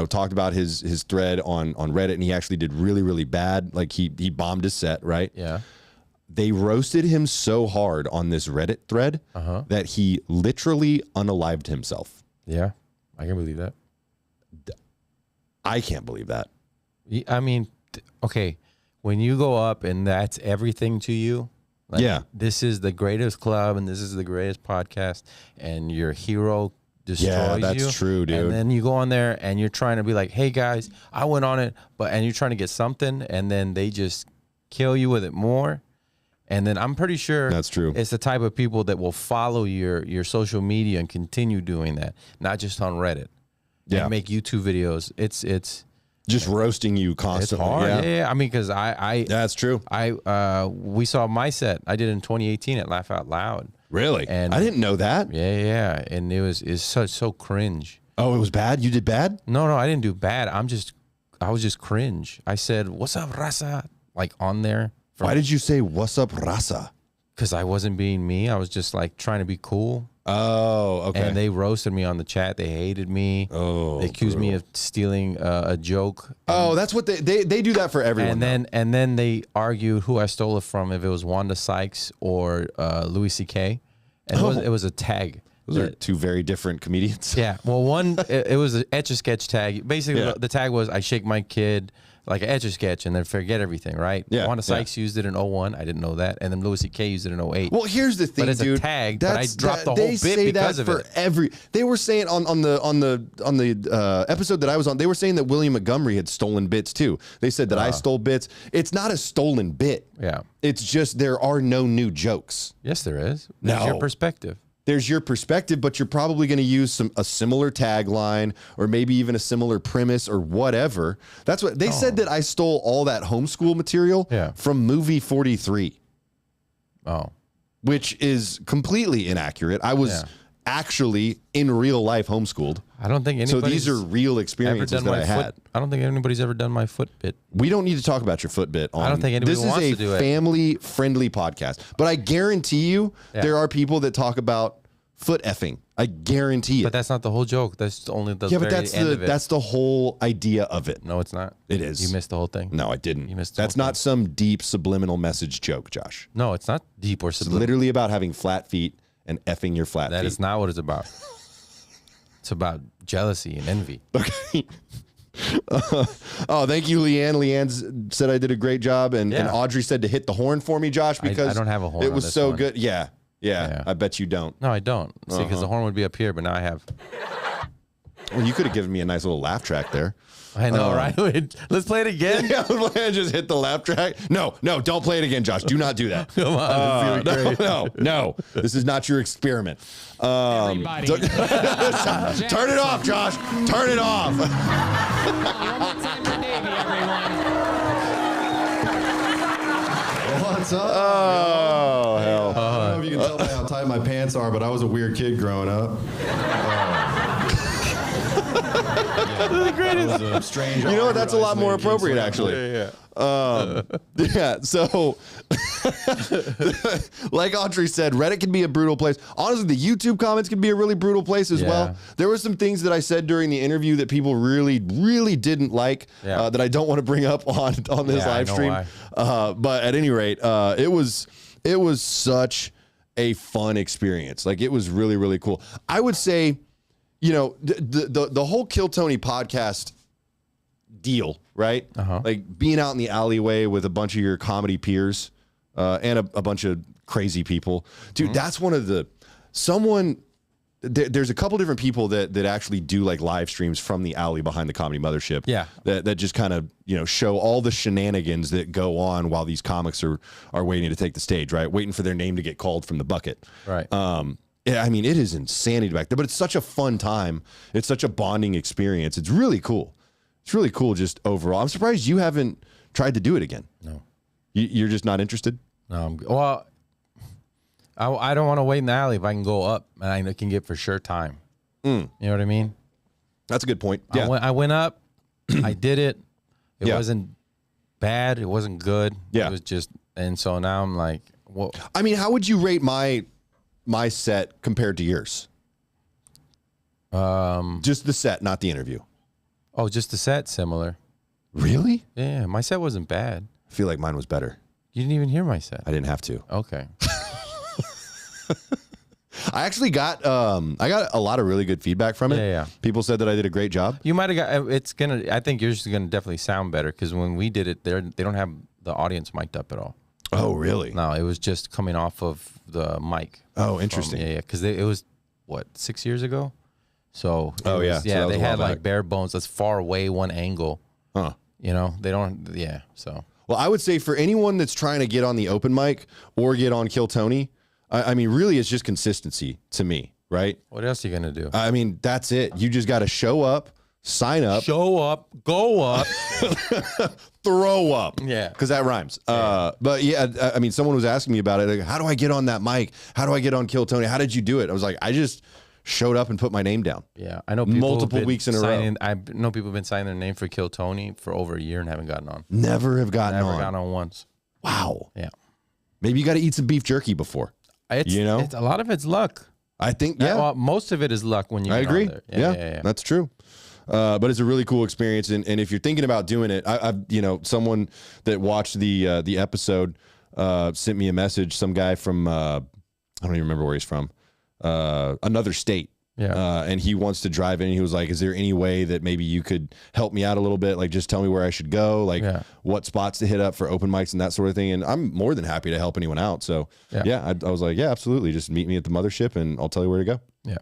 talked about his thread on Reddit, and he actually did really, really bad. Like he bombed his set, right? Yeah. They roasted him so hard on this Reddit thread that he literally unalived himself. Yeah, I can believe that. I can't believe that. I mean, okay, when you go up and that's everything to you, like, this is the greatest club and this is the greatest podcast, and your hero destroys you. That's true, dude. And then you go on there and you're trying to be like, hey guys, I went on it, and you're trying to get something, and then they just kill you with it more. And then I'm pretty sure that's true. It's the type of people that will follow your social media and continue doing that, not just on Reddit. Yeah, and make YouTube videos. It's just roasting you constantly. It's hard. Yeah. I mean, because that's true. We saw my set I did in 2018 at Laugh Out Loud. Really? And I didn't know that. Yeah. And it's so cringe. Oh, it was bad? You did bad? No, I didn't do bad. I was just cringe. I said, "What's up, Raza?" Like on there. Why did you say "What's up, Raza"? Because I wasn't being me. I was just like trying to be cool. Oh, okay. And they roasted me on the chat. They hated me. Oh, they accused me of stealing a joke. Oh, that's what they do that for everyone. And then they argued who I stole it from, if it was Wanda Sykes or Louis C.K. And it was a tag. Those are two very different comedians. Yeah. Well, one it was an Etch-a-Sketch tag. Basically, the tag was I shake my kid like an Etch-a-Sketch and then forget everything, right? Yeah. Wanda Sykes used it in 01. I didn't know that. And then Louis C.K. used it in 08. Well, here's the thing, but it's dude. a tag, but I dropped the whole they bit say because that of for it. They were saying on the episode that I was on, they were saying that William Montgomery had stolen bits too. They said that I stole bits. It's not a stolen bit. Yeah. It's just there are no new jokes. Yes, there is. That's your perspective. There's your perspective, but you're probably going to use a similar tagline or maybe even a similar premise or whatever. That's what they said, that I stole all that homeschool material from Movie 43. Oh. Which is completely inaccurate. I was actually in real life homeschooled. I don't think anybody's so these are real experiences that I had. I don't think anybody's ever done my foot bit. We don't need to talk about your foot bit. I don't think anybody wants to do it. This is a family-friendly podcast. But I guarantee you there are people that talk about foot effing. I guarantee it. But that's not the whole joke. That's only the but that's the whole idea of it. No, it's not. It is. You missed the whole thing. No, I didn't. You missed. That's not some deep subliminal message joke, Josh. No, it's not deep or subliminal. It's literally about having flat feet and effing your flat feet. That is not what it's about. It's about jealousy and envy. Okay. Thank you, Leanne. Leanne said I did a great job, and Audrey said to hit the horn for me, Josh, because I don't have a horn. It was so good. Yeah, I bet you don't. No, I don't. See, because the horn would be up here, but now I have. Well, you could have given me a nice little laugh track there. I know, right? Let's play it again. Yeah, just hit the laugh track. No, don't play it again, Josh. Do not do that. Come on. No. This is not your experiment. Everybody. Turn it off, Josh. Turn it off. One more time for Davey, everyone. What's up? Oh, hell. I don't know if you can tell by how tight my pants are, but I was a weird kid growing up. The greatest. Was a strange, you know what? That's a lot more isolated kid, appropriate, actually. Yeah. So, like Audrey said, Reddit can be a brutal place. Honestly, the YouTube comments can be a really brutal place as well. There were some things that I said during the interview that people really, really didn't like that I don't want to bring up on this live stream. But at any rate, it was such a fun experience. Like, it was really, really cool. I would say, you know, the whole Kill Tony podcast deal, right? Like being out in the alleyway with a bunch of your comedy peers and a bunch of crazy people, dude. That's one of there's a couple different people that actually do like live streams from the alley behind the Comedy Mothership. Yeah, that just kind of, you know, show all the shenanigans that go on while these comics are waiting to take the stage, right? Waiting for their name to get called from the bucket, right? I mean, it is insanity back there, but it's such a fun time. It's such a bonding experience. It's really cool. It's really cool just overall. I'm surprised you haven't tried to do it again. No. You're just not interested? No. Well, I don't want to wait in the alley if I can go up and I can get for sure time. You know what I mean? That's a good point. Yeah. I went up. I did it. It wasn't bad. It wasn't good. Yeah. It was just, and so now I'm like, well. I mean, how would you rate my set compared to yours? Just the set, not the interview. Oh, just the set similar. Really? Yeah, my set wasn't bad. I feel like mine was better. You didn't even hear my set. I didn't have to. Okay. I actually got a lot of really good feedback from it. Yeah. People said that I did a great job. You might have got. I think yours is gonna definitely sound better because when we did it, they don't have the audience mic'd up at all. Oh, really? No, it was just coming off of the mic. Oh, interesting. Yeah, because it was what 6 years ago. So so yeah, that they was a had while like back. bare bones. That's far away one angle. Huh. You know, they don't. Yeah. So Well, I would say for anyone that's trying to get on the open mic or get on Kill Tony, I mean, really, it's just consistency to me, right? what else are you gonna do? I mean, that's it. You just got to show up, sign up, Show up, go up. throw up. Yeah. Because that rhymes. But yeah, I mean, someone was asking me about it. Like, how do I get on that mic? How do I get on Kill Tony? How did you do it? I was like, I just showed up and put my name down. Yeah, I know people Multiple have been weeks in a row. signing, I know people have been signing their name for Kill Tony for over a year and haven't gotten on. Never have gotten Never on. gotten on once. Wow. Yeah. Maybe you got to eat some beef jerky before. It's, You know? it's, a lot of it's luck. I think, yeah. Well, most of it is luck when you I get agree. on there. Yeah, that's true. But it's a really cool experience, and if you're thinking about doing it, I've someone that watched the episode sent me a message. Some guy from I don't even remember where he's from, another state. Yeah. And he wants to drive in. And he was like, "Is there any way that maybe you could help me out a little bit? Like, just tell me where I should go, like what spots to hit up for open mics and that sort of thing." And I'm more than happy to help anyone out. So I was like, "Yeah, absolutely. Just meet me at the mothership, and I'll tell you where to go." Yeah.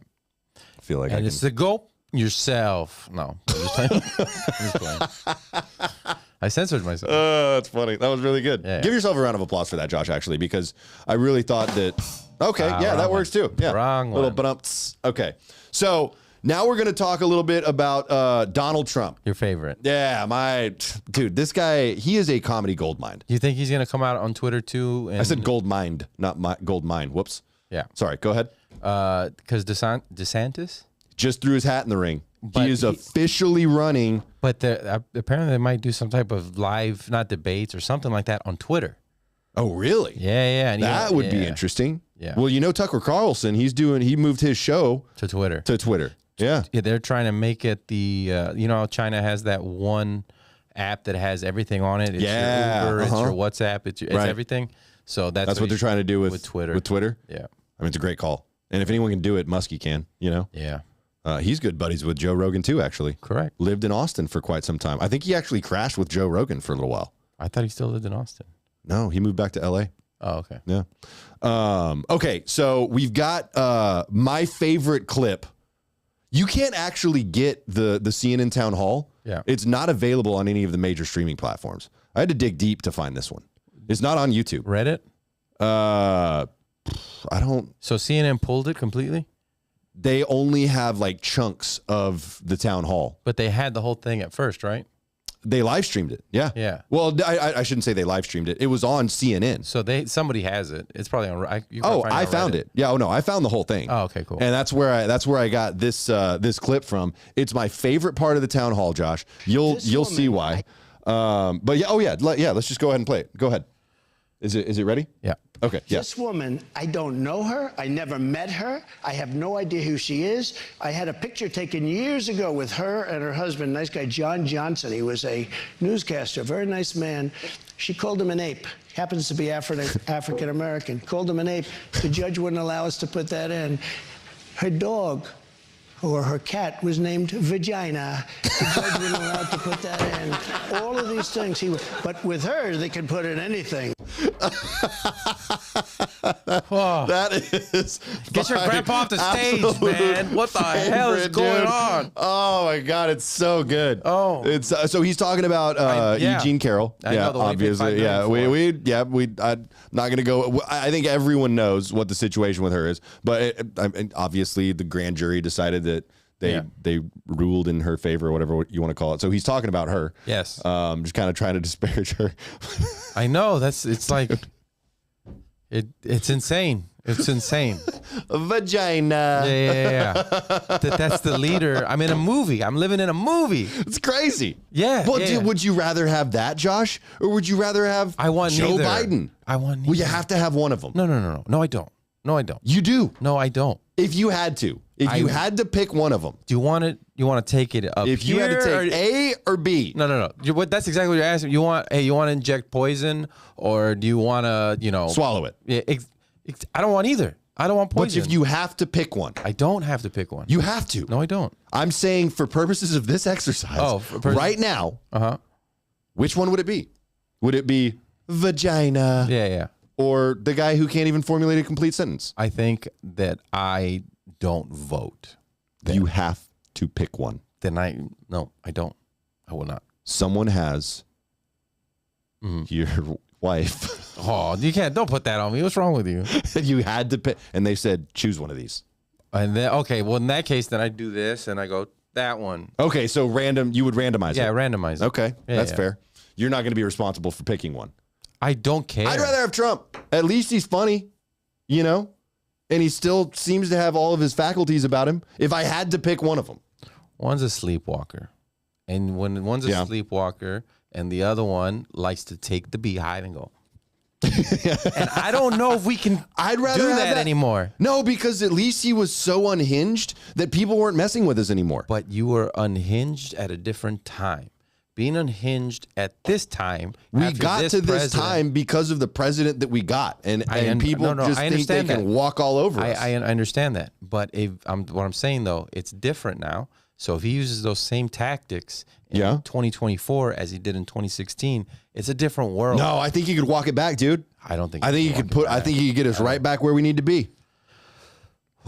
I feel like And I it's to go yourself. No. I'm just playing. I'm just playing. I censored myself. That's funny. That was really good. Yeah. Give yourself a round of applause for that, Josh, actually, because I really thought that. Okay, yeah, that works too. Yeah, Wrong little one. but okay. So now we're going to talk a little bit about Donald Trump. Your favorite. Yeah, my dude, this guy, he is a comedy gold mine. Do you think he's going to come out on Twitter too? And, I said gold mined, not gold mine. Whoops. Yeah. Sorry, go ahead. Because DeSantis? Just threw his hat in the ring. But he is officially running. But apparently they might do some type of live, not debates or something like that on Twitter. Oh, really? Yeah. And that would be interesting. Yeah. Well, Tucker Carlson, he moved his show To Twitter. Yeah. Yeah, they're trying to make it the, how China has that one app that has everything on it. It's your Uber, it's your WhatsApp, it's everything. So that's what they're trying to do with Twitter. With Twitter? Yeah. I mean, it's a great call. And if anyone can do it, Muskie can, Yeah. He's good buddies with Joe Rogan too, actually. Correct. Lived in Austin for quite some time. I think he actually crashed with Joe Rogan for a little while. I thought he still lived in Austin. No, he moved back to LA. Oh, okay. Yeah. Okay, so we've got my favorite clip. You can't actually get the CNN town hall. Yeah. It's not available on any of the major streaming platforms. I had to dig deep to find this one. It's not on YouTube. Reddit? I don't. So CNN pulled it completely? They only have like chunks of the town hall. But they had the whole thing at first, right? They live streamed it. Yeah. Yeah. Well, I shouldn't say they live streamed it. It was on CNN. So somebody has it. It's probably on. I found it. Yeah. Oh no, I found the whole thing. Oh, okay, cool. And that's where I got this clip from. It's my favorite part of the town hall, Josh. You'll see why. But yeah. Oh yeah. Let's just go ahead and play it. Go ahead. Is it ready? Yeah. Okay. Yeah. This woman, I don't know her. I never met her. I have no idea who she is. I had a picture taken years ago with her and her husband, nice guy, John Johnson. He was a newscaster, very nice man. She called him an ape. Happens to be African American. Called him an ape. The judge wouldn't allow us to put that in. Her dog, or her cat, was named Vagina. The judge wouldn't allow to put that in. All of these things. But with her, they could put in anything. That is. Get your grandpa off the stage, man. What the hell is going on? Oh my God, it's so good. Oh. It's so he's talking about Eugene Carroll. I know the one he paid obviously. $5 I'm not gonna go. I think everyone knows what the situation with her is, but obviously the grand jury decided that they ruled in her favor, or whatever you want to call it. So he's talking about her. Yes. Just kind of trying to disparage her. I know. It's like it's insane. It's insane. Vagina. Yeah. That's the leader. I'm in a movie. I'm living in a movie. It's crazy. Yeah. Well, yeah. would you rather have that, Josh, or would you rather have Joe neither. Biden? I want neither. Well, you have to have one of them. No, I don't. No, I don't. You do. No, I don't. If you had to. If you had to pick one of them. Do you want to? You want to take it up? If you had to take A or B? No. That's exactly what you're asking. You want to inject poison, or do you want to, swallow it? Yeah, I don't want either. I don't want poison. But if you have to pick one. I don't have to pick one. You have to. No, I don't. I'm saying for purposes of this exercise, right now, which one would it be? Would it be vagina? Yeah. Or the guy who can't even formulate a complete sentence? I think that I don't vote. You have to pick one. No, I don't. I will not. Someone has your wife. Oh, you can't. Don't put that on me. What's wrong with you? You had to pick, and they said choose one of these. And then well, in that case, then I do this and I go that one. Okay, so you would randomize it. Yeah, randomize it. Okay, that's fair. You're not going to be responsible for picking one. I don't care. I'd rather have Trump. At least he's funny, and he still seems to have all of his faculties about him. If I had to pick one of them. One's a sleepwalker. And when one's a sleepwalker and the other one likes to take the beehive and go. And I don't know if we can I'd rather do have that anymore. No, because at least he was so unhinged that people weren't messing with us anymore. But you were unhinged at a different time. Being unhinged at this time. We got to this time because of the president that we got. And people just think they can walk all over us. I understand that. But what I'm saying, though, it's different now. So if he uses those same tactics in 2024 as he did in 2016, it's a different world. No, I think he could walk it back, dude. I don't think. I think he could get us right back where we need to be.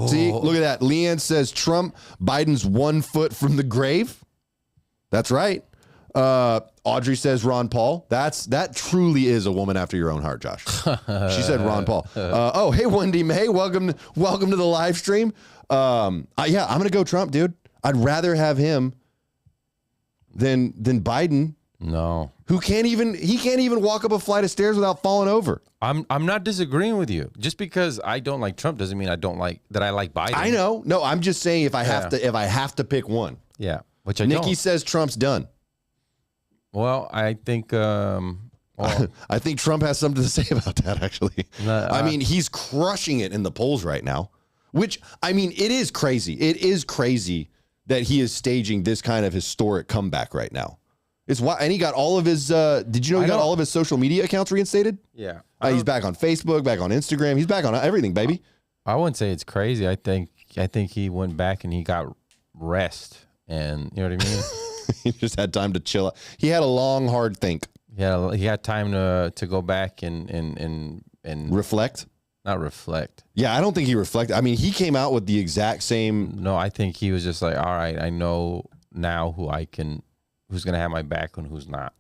See, look at that. Leanne says Trump, Biden's 1 foot from the grave. That's right. Audrey says Ron Paul. That truly is a woman after your own heart, Josh. She said Ron Paul. Hey, Wendy May, welcome to the live stream. I'm gonna go Trump, dude. I'd rather have him than Biden. No, he can't even walk up a flight of stairs without falling over. I'm not disagreeing with you. Just because I don't like Trump doesn't mean I like Biden. I know. No, I'm just saying if I have to pick one. Yeah, which Nikki says Trump's done. Well, I think I think Trump has something to say about that, actually. I mean, he's crushing it in the polls right now, which, I mean, it is crazy. It is crazy that he is staging this kind of historic comeback right now. And he got all of his, did you know he got all of his social media accounts reinstated? Yeah. He's back on Facebook, back on Instagram. He's back on everything, baby. I wouldn't say it's crazy. I think he went back and he got rest, and you know what I mean? He just had time to chill out. He had a long, hard think. Yeah, he had time to go back and reflect. Not reflect. Yeah, I don't think he reflected. I mean, he came out with the exact same. No, I think he was just like, all right, I know now who's gonna have my back and who's not.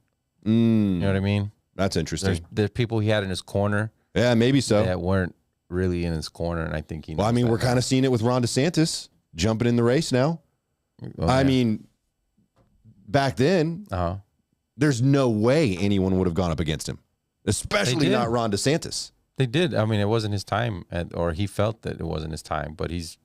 You know what I mean? That's interesting. There's people he had in his corner. Yeah, maybe so. That weren't really in his corner, and I think he. Well, I mean, we're kind of seeing it with Ron DeSantis jumping in the race now. Okay. I mean, back then, there's no way anyone would have gone up against him, especially not Ron DeSantis. They did. I mean, it wasn't his time, or he felt that it wasn't his time, but he's,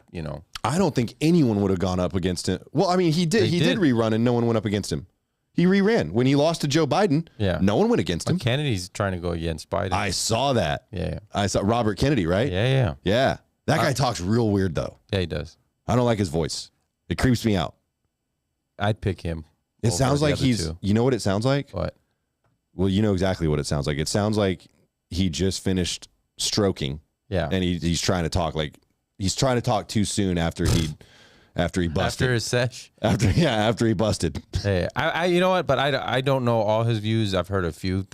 I don't think anyone would have gone up against him. Well, I mean, he did. He did rerun, and no one went up against him. He reran. When he lost to Joe Biden, no one went against him. Kennedy's trying to go against Biden. I saw that. Yeah. I saw Robert Kennedy, right? Yeah. That guy talks real weird, though. Yeah, he does. I don't like his voice. It creeps me out. I'd pick him. It sounds like you know what it sounds like? What? Well, you know exactly what it sounds like. It sounds like he just finished stroking. Yeah. And he's trying to talk too soon after he busted. After his sesh? After he busted. Hey, I you know what? But I don't know all his views. I've heard a few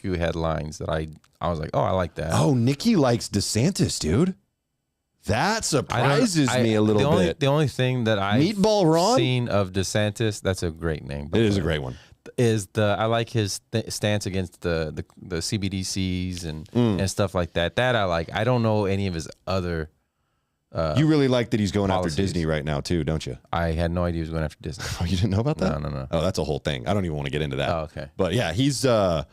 headlines that I was like, oh, I like that. Oh, Nikki likes DeSantis, dude. That surprises me a little bit. The only thing that I've Meatball Ron? seen of DeSantis, that's a great name. It is a great one. I like his stance against the CBDCs and stuff like that. That I like. I don't know any of his other. You really like that he's going policies. after Disney right now too, don't you? I had no idea he was going after Disney. Oh, you didn't know about that? No. Oh, that's a whole thing. I don't even want to get into that. Oh, okay. But yeah, he's an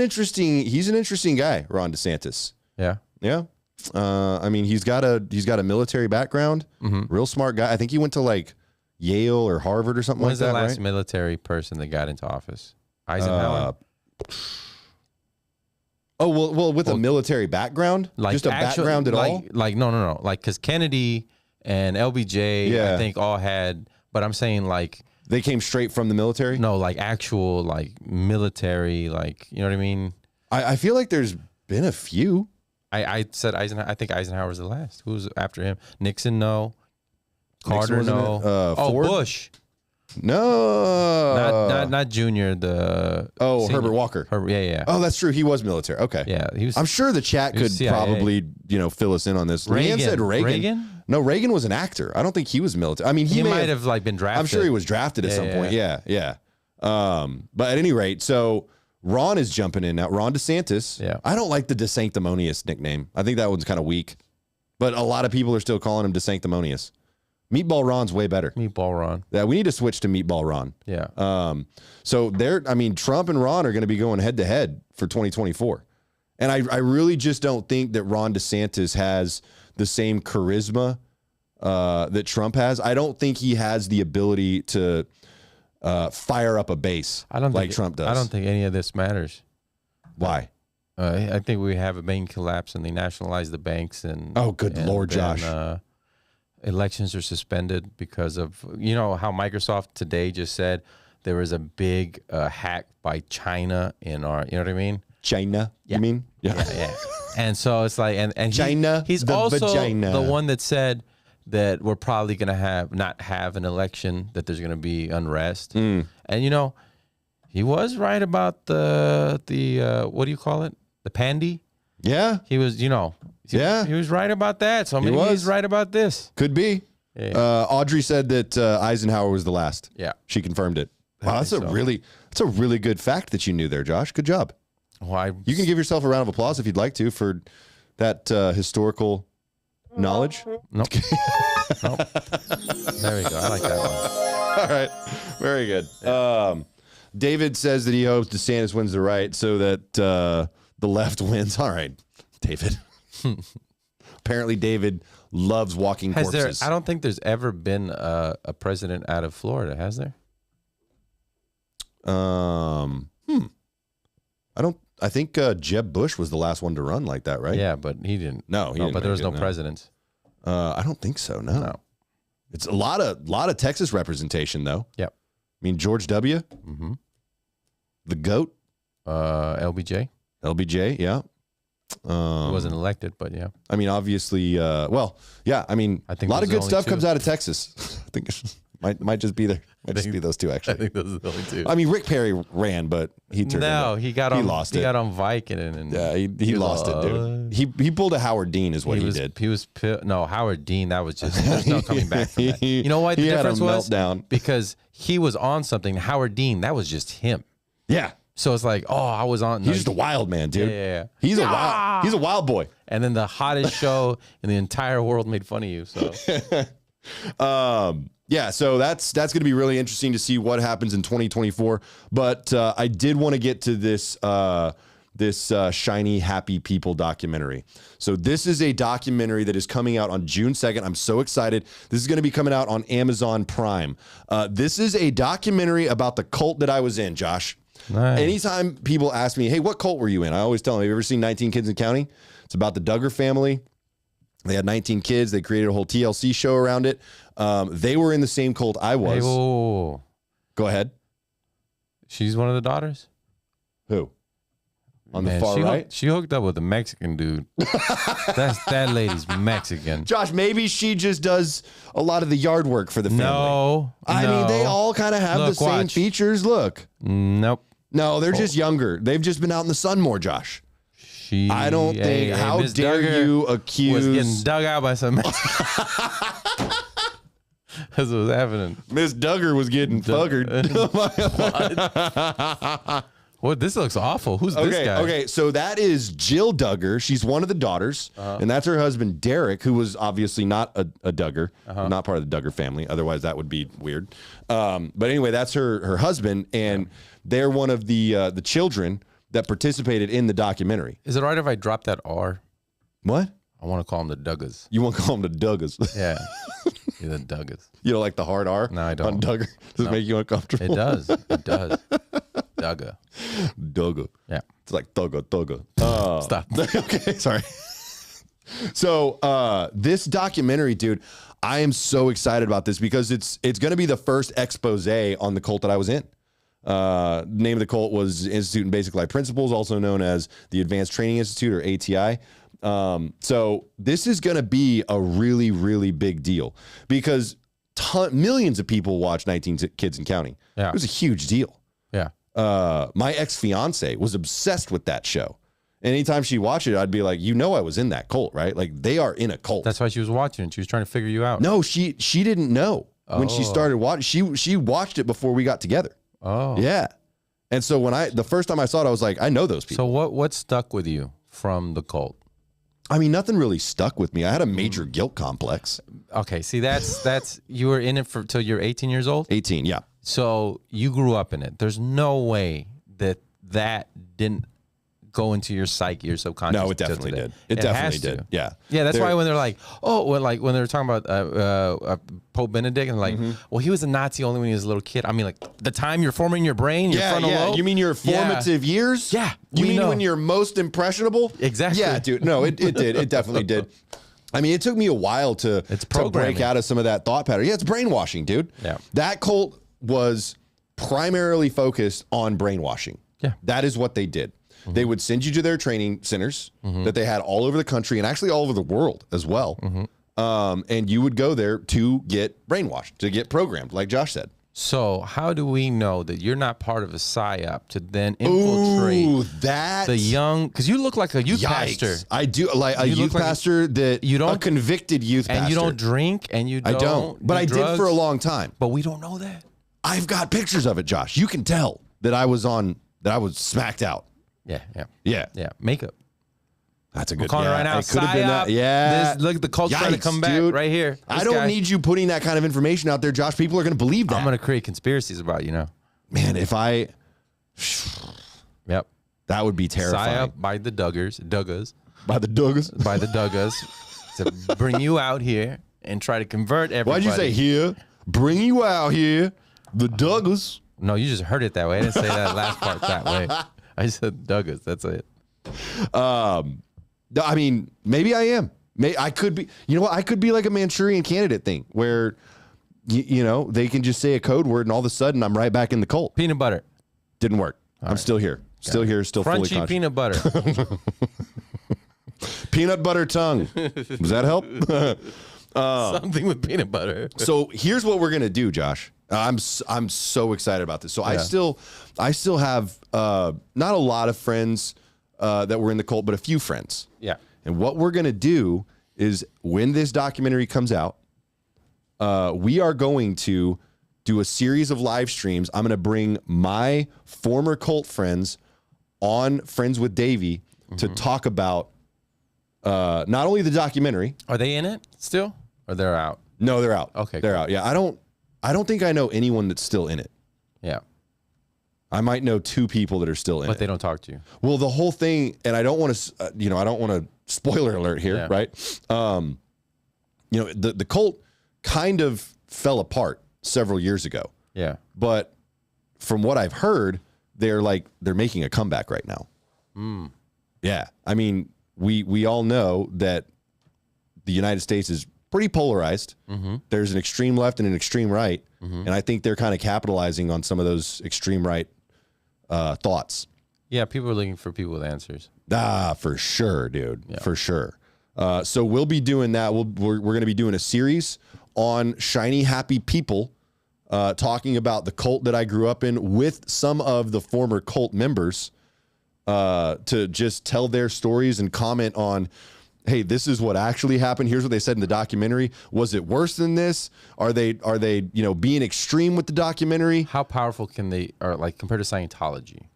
interesting guy, Ron DeSantis. Yeah. Yeah. I mean, he's got a military background. Real smart guy. I think he went to like Yale or Harvard or something like that. When's the last right? military person that got into office? Eisenhower. Oh, well, with a military background? Like just a background at all? Like, no. Like, because Kennedy and LBJ, I think, all had, but I'm saying, like. They came straight from the military? No, like, actual, like, military, like, you know what I mean? I feel like there's been a few. I said Eisenhower. I think Eisenhower's the last. Who's after him? Nixon, no. Carter, Nixon no. Ford? Bush. No. Not Junior. Senior. Herbert Walker. Yeah. Oh, that's true. He was military. Okay. Yeah, he was. I'm sure the chat could probably, fill us in on this. Leanne said Reagan. No, Reagan was an actor. I don't think he was military. I mean, he might have like been drafted. I'm sure he was drafted at some point. Yeah. But at any rate, so Ron is jumping in now. Ron DeSantis. Yeah. I don't like the DeSanctimonious nickname. I think that one's kind of weak. But a lot of people are still calling him DeSanctimonious. Meatball Ron's way better. Meatball Ron. Yeah, we need to switch to Meatball Ron. Yeah. So Trump and Ron are going to be going head to head for 2024. And I really just don't think that Ron DeSantis has the same charisma that Trump has. I don't think he has the ability to fire up a base like Trump does. I don't think any of this matters. Why? I think we have a bank collapse and they nationalize the banks. Lord, Josh. Elections are suspended because of, how Microsoft today just said there was a big hack by China in our, you know what I mean? China, you mean? Yeah. And so it's like, and China, he's also the one that said that we're probably going to not have an election, that there's going to be unrest. And, he was right about the what do you call it? The pandy? Yeah. He was, he was right about that. So maybe he's right about this. Could be. Yeah. Audrey said that Eisenhower was the last. Yeah. She confirmed it. Wow, that's a really good fact that you knew there, Josh. Good job. Well, you can give yourself a round of applause if you'd like to for that historical knowledge. Nope. Nope. There we go. I like that one. All right. Very good. Yeah. David says that he hopes DeSantis wins the right so that the left wins. All right, David. Apparently, David loves walking corpses. I don't think there's ever been a president out of Florida, has there? I think Jeb Bush was the last one to run like that, right? Yeah, but he didn't. No, but there was no presidents. I don't think so. No. It's a lot of Texas representation, though. Yep. I mean, George W. Mm-hmm. The GOAT. LBJ. LBJ, yeah. He wasn't elected, but yeah. I mean, obviously, I think a lot of good stuff comes out of Texas. I think it might just be there. Might just be those two, actually. I think those are the only two. I mean, Rick Perry ran, but he turned he got on Viking and he lost it, dude. He pulled a Howard Dean is what he did. Howard Dean, that was just there's no coming back from that. You know what the difference was? Meltdown. Because he was on something. Howard Dean, that was just him. Yeah. So it's like, I was on. He's just a wild man, dude. Yeah. He's a wild boy. And then the hottest show in the entire world made fun of you. So, so that's going to be really interesting to see what happens in 2024. But I did want to get to this Shiny Happy People documentary. So this is a documentary that is coming out on June 2nd. I'm so excited. This is going to be coming out on Amazon Prime. This is a documentary about the cult that I was in, Josh. Nice. Anytime people ask me, hey, what cult were you in? I always tell them, have you ever seen 19 Kids and Counting? It's about the Duggar family. They had 19 kids. They created a whole TLC show around it. They were in the same cult I was. Hey, whoa. Go ahead. She's one of the daughters? Who? On the far right? She hooked up with a Mexican dude. That lady's Mexican. Josh, maybe she just does a lot of the yard work for the family. No. I mean, they all kind of have the same features. Look. Nope. No, they're just younger. They've just been out in the sun more, Josh. I don't think. How Ms. dare Duggar you accuse? Was getting dug out by some Mexicans. That's what was happening. Miss Duggar was getting fuggered. What? This looks awful. Who's this guy? Okay, so that is Jill Duggar. She's one of the daughters, and that's her husband, Derek, who was obviously not a Duggar, not part of the Duggar family. Otherwise, that would be weird. But anyway, that's her husband, and they're one of the children that participated in the documentary. Is it all right if I drop that R? What? I want to call them the Duggars. You want to call them the Duggars? Yeah. The Duggars. You don't like the hard R? No, I don't. On Duggar? Does it make you uncomfortable? It does. It does. Dugga. Dugga. Yeah. It's like Dugga. Stop. Okay, sorry. So this documentary, dude, I am so excited about this because it's going to be the first expose on the cult that I was in. Name of the cult was Institute in Basic Life Principles, also known as the Advanced Training Institute, or ATI. So this is going to be a really, really big deal because millions of people watch 19 Kids and Counting. Yeah. It was a huge deal. Yeah. My ex-fiance was obsessed with that show. Anytime she watched it, I'd be like, you know, I was in that cult, right? Like, they are in a cult. That's why she was watching it. She was trying to figure you out. No, she didn't know when she started watching. She watched it before we got together. Oh. Yeah. And so the first time I saw it, I was like, I know those people. So what stuck with you from the cult? I mean, nothing really stuck with me. I had a major guilt complex. Okay, see, that's you were in it till you're 18 years old? 18, yeah. So you grew up in it. There's no way that didn't go into your psyche, your subconscious. No, it definitely did. It has definitely to. did. Yeah. Yeah, that's why when they're like, when they're talking about Pope Benedict and like, well, he was a Nazi only when he was a little kid. I mean, like the time you're forming your brain, your frontal lobe. You mean your formative years? Yeah. You mean when you're most impressionable? Exactly. Yeah, dude. No, it did. It definitely did. I mean, it took me a while to break out of some of that thought pattern. Yeah, it's brainwashing, dude. Yeah. That cult was primarily focused on brainwashing. Yeah. That is what they did. They would send you to their training centers that they had all over the country and actually all over the world as well. And you would go there to get brainwashed, to get programmed, like Josh said. So how do we know that you're not part of a psyop to then infiltrate the young? Because you look like a youth pastor. I do, like a youth pastor that you don't, a convicted youth pastor. And you don't drink and you don't. I don't, but I did for a long time. But we don't know that. I've got pictures of it, Josh. You can tell that I was smacked out. Yeah. Makeup. That's a good. We're calling it right now. It could have been that. Yeah. Look, the cult's trying to come back right here. I don't need you putting that kind of information out there, Josh. People are going to believe that. I'm going to create conspiracies about you now. Man, if I. Yep. That would be terrifying. Psyop by the Duggas. By the Duggas? By the Duggas to bring you out here and try to convert everybody. Why'd you say here? Bring you out here. The Duggas. No, you just heard it that way. I didn't say that last part that way. I said Duggas. That's it. I mean, maybe I am. I could be. You know what? I could be like a Manchurian Candidate thing where, you know, they can just say a code word and all of a sudden I'm right back in the cult. Peanut butter. Didn't work. I'm still here. Still here. Still fully conscious. Crunchy peanut butter. Peanut butter tongue. Does that help? Something with peanut butter. So here's what we're gonna do, Josh. I'm so excited about this. So I still have not a lot of friends that were in the cult, but a few friends. Yeah. And what we're gonna do is when this documentary comes out, we are going to do a series of live streams. I'm gonna bring my former cult friends on Friends with Davey to talk about not only the documentary. Are they in it still? Or they're out? No, they're out. Okay, they're out. Yeah, I don't think I know anyone that's still in it. Yeah. I might know 2 people that are still in it. But they don't talk to you. Well, the whole thing, and I don't want to, I don't want to spoiler alert here, right? The cult kind of fell apart several years ago. Yeah. But from what I've heard, they're making a comeback right now. Yeah. I mean, we all know that the United States is pretty polarized. There's an extreme left and an extreme right. And I think they're kind of capitalizing on some of those extreme right thoughts. Yeah, people are looking for people with answers. For sure, dude. Yeah. For sure. So we'll be doing that. We're going to be doing a series on shiny, happy people, talking about the cult that I grew up in with some of the former cult members, to just tell their stories and comment on, hey, this is what actually happened. Here's what they said in the documentary. Was it worse than this? Are they being extreme with the documentary? How powerful can they are compared to Scientology?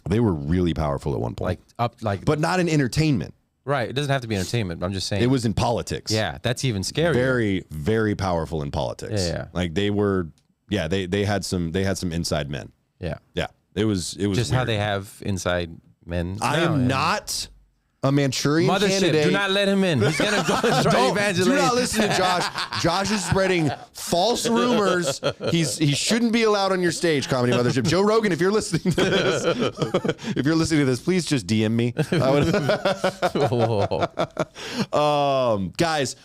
They were really powerful at one point. But not in entertainment. Right. It doesn't have to be entertainment. I'm just saying. It was in politics. Yeah, that's even scarier. Very, very powerful in politics. Yeah. Like they were, they had some inside men. Yeah. Yeah. It was just weird. how they have inside men. I am not a Manchurian Mothership, candidate. do not let him in. He's going to go and try to evangelize. Do not listen to Josh. Josh is spreading false rumors. He shouldn't be allowed on your stage, Comedy Mothership. Joe Rogan, if you're listening to this, please just DM me. Guys,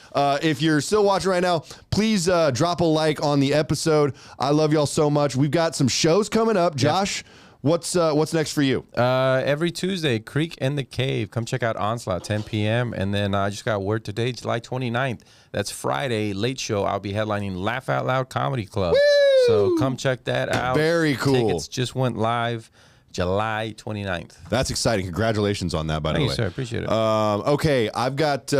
if you're still watching right now, please drop a like on the episode. I love y'all so much. We've got some shows coming up. Josh, what's next for you? Every Tuesday, Creek and the Cave. Come check out Onslaught, 10 p.m. And then I just got word today, July 29th. That's Friday, late show. I'll be headlining Laugh Out Loud Comedy Club. Woo! So come check that out. Very cool. Tickets just went live July 29th. That's exciting. Congratulations on that, by the way. Thank you, sir. Appreciate it. Okay, I've got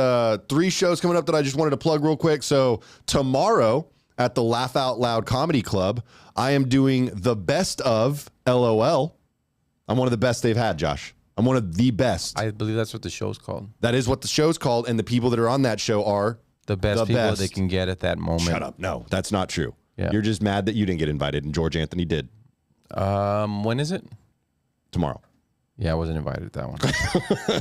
3 shows coming up that I just wanted to plug real quick. So tomorrow at the Laugh Out Loud Comedy Club, I am doing the best of LOL. I'm one of the best they've had, Josh. I'm one of the best. I believe that's what the show's called. That is what the show's called, and the people that are on that show are the best people they can get at that moment. Shut up. No, that's not true. Yeah. You're just mad that you didn't get invited, and George Anthony did. When is it? Tomorrow. Yeah, I wasn't invited to that one.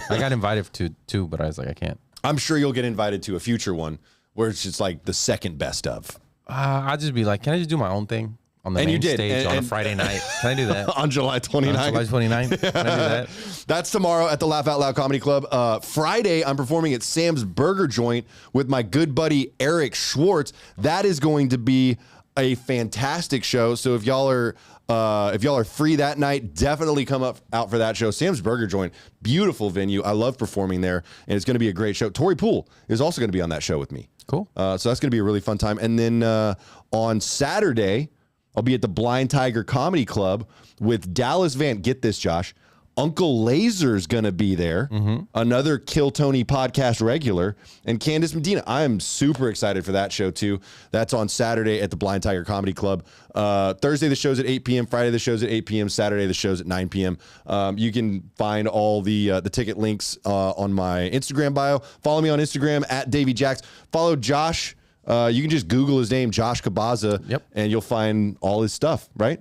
I got invited to 2, but I was like, I can't. I'm sure you'll get invited to a future one where it's just like the second best of. I'll just be like, can I just do my own thing on the main stage on a Friday night? Can I do that? On July 29th? On July 29th. Can I do that? That's tomorrow at the Laugh Out Loud Comedy Club. Friday, I'm performing at Sam's Burger Joint with my good buddy Eric Schwartz. That is going to be a fantastic show. So if y'all are free that night, definitely come out for that show. Sam's Burger Joint, beautiful venue. I love performing there, and it's going to be a great show. Tori Poole is also going to be on that show with me. Cool. So that's going to be a really fun time. And then on Saturday, I'll be at the Blind Tiger Comedy Club with Dallas Van. Get this, Josh. Uncle Laser's going to be there. Another Kill Tony podcast regular. And Candace Medina. I am super excited for that show, too. That's on Saturday at the Blind Tiger Comedy Club. Thursday, the show's at 8 p.m. Friday, the show's at 8 p.m. Saturday, the show's at 9 p.m. You can find all the ticket links on my Instagram bio. Follow me on Instagram at Davey Jax. Follow Josh. You can just Google his name, Josh Kabaza, and you'll find all his stuff, right?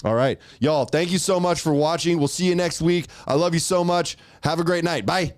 All right. Y'all, thank you so much for watching. We'll see you next week. I love you so much. Have a great night. Bye.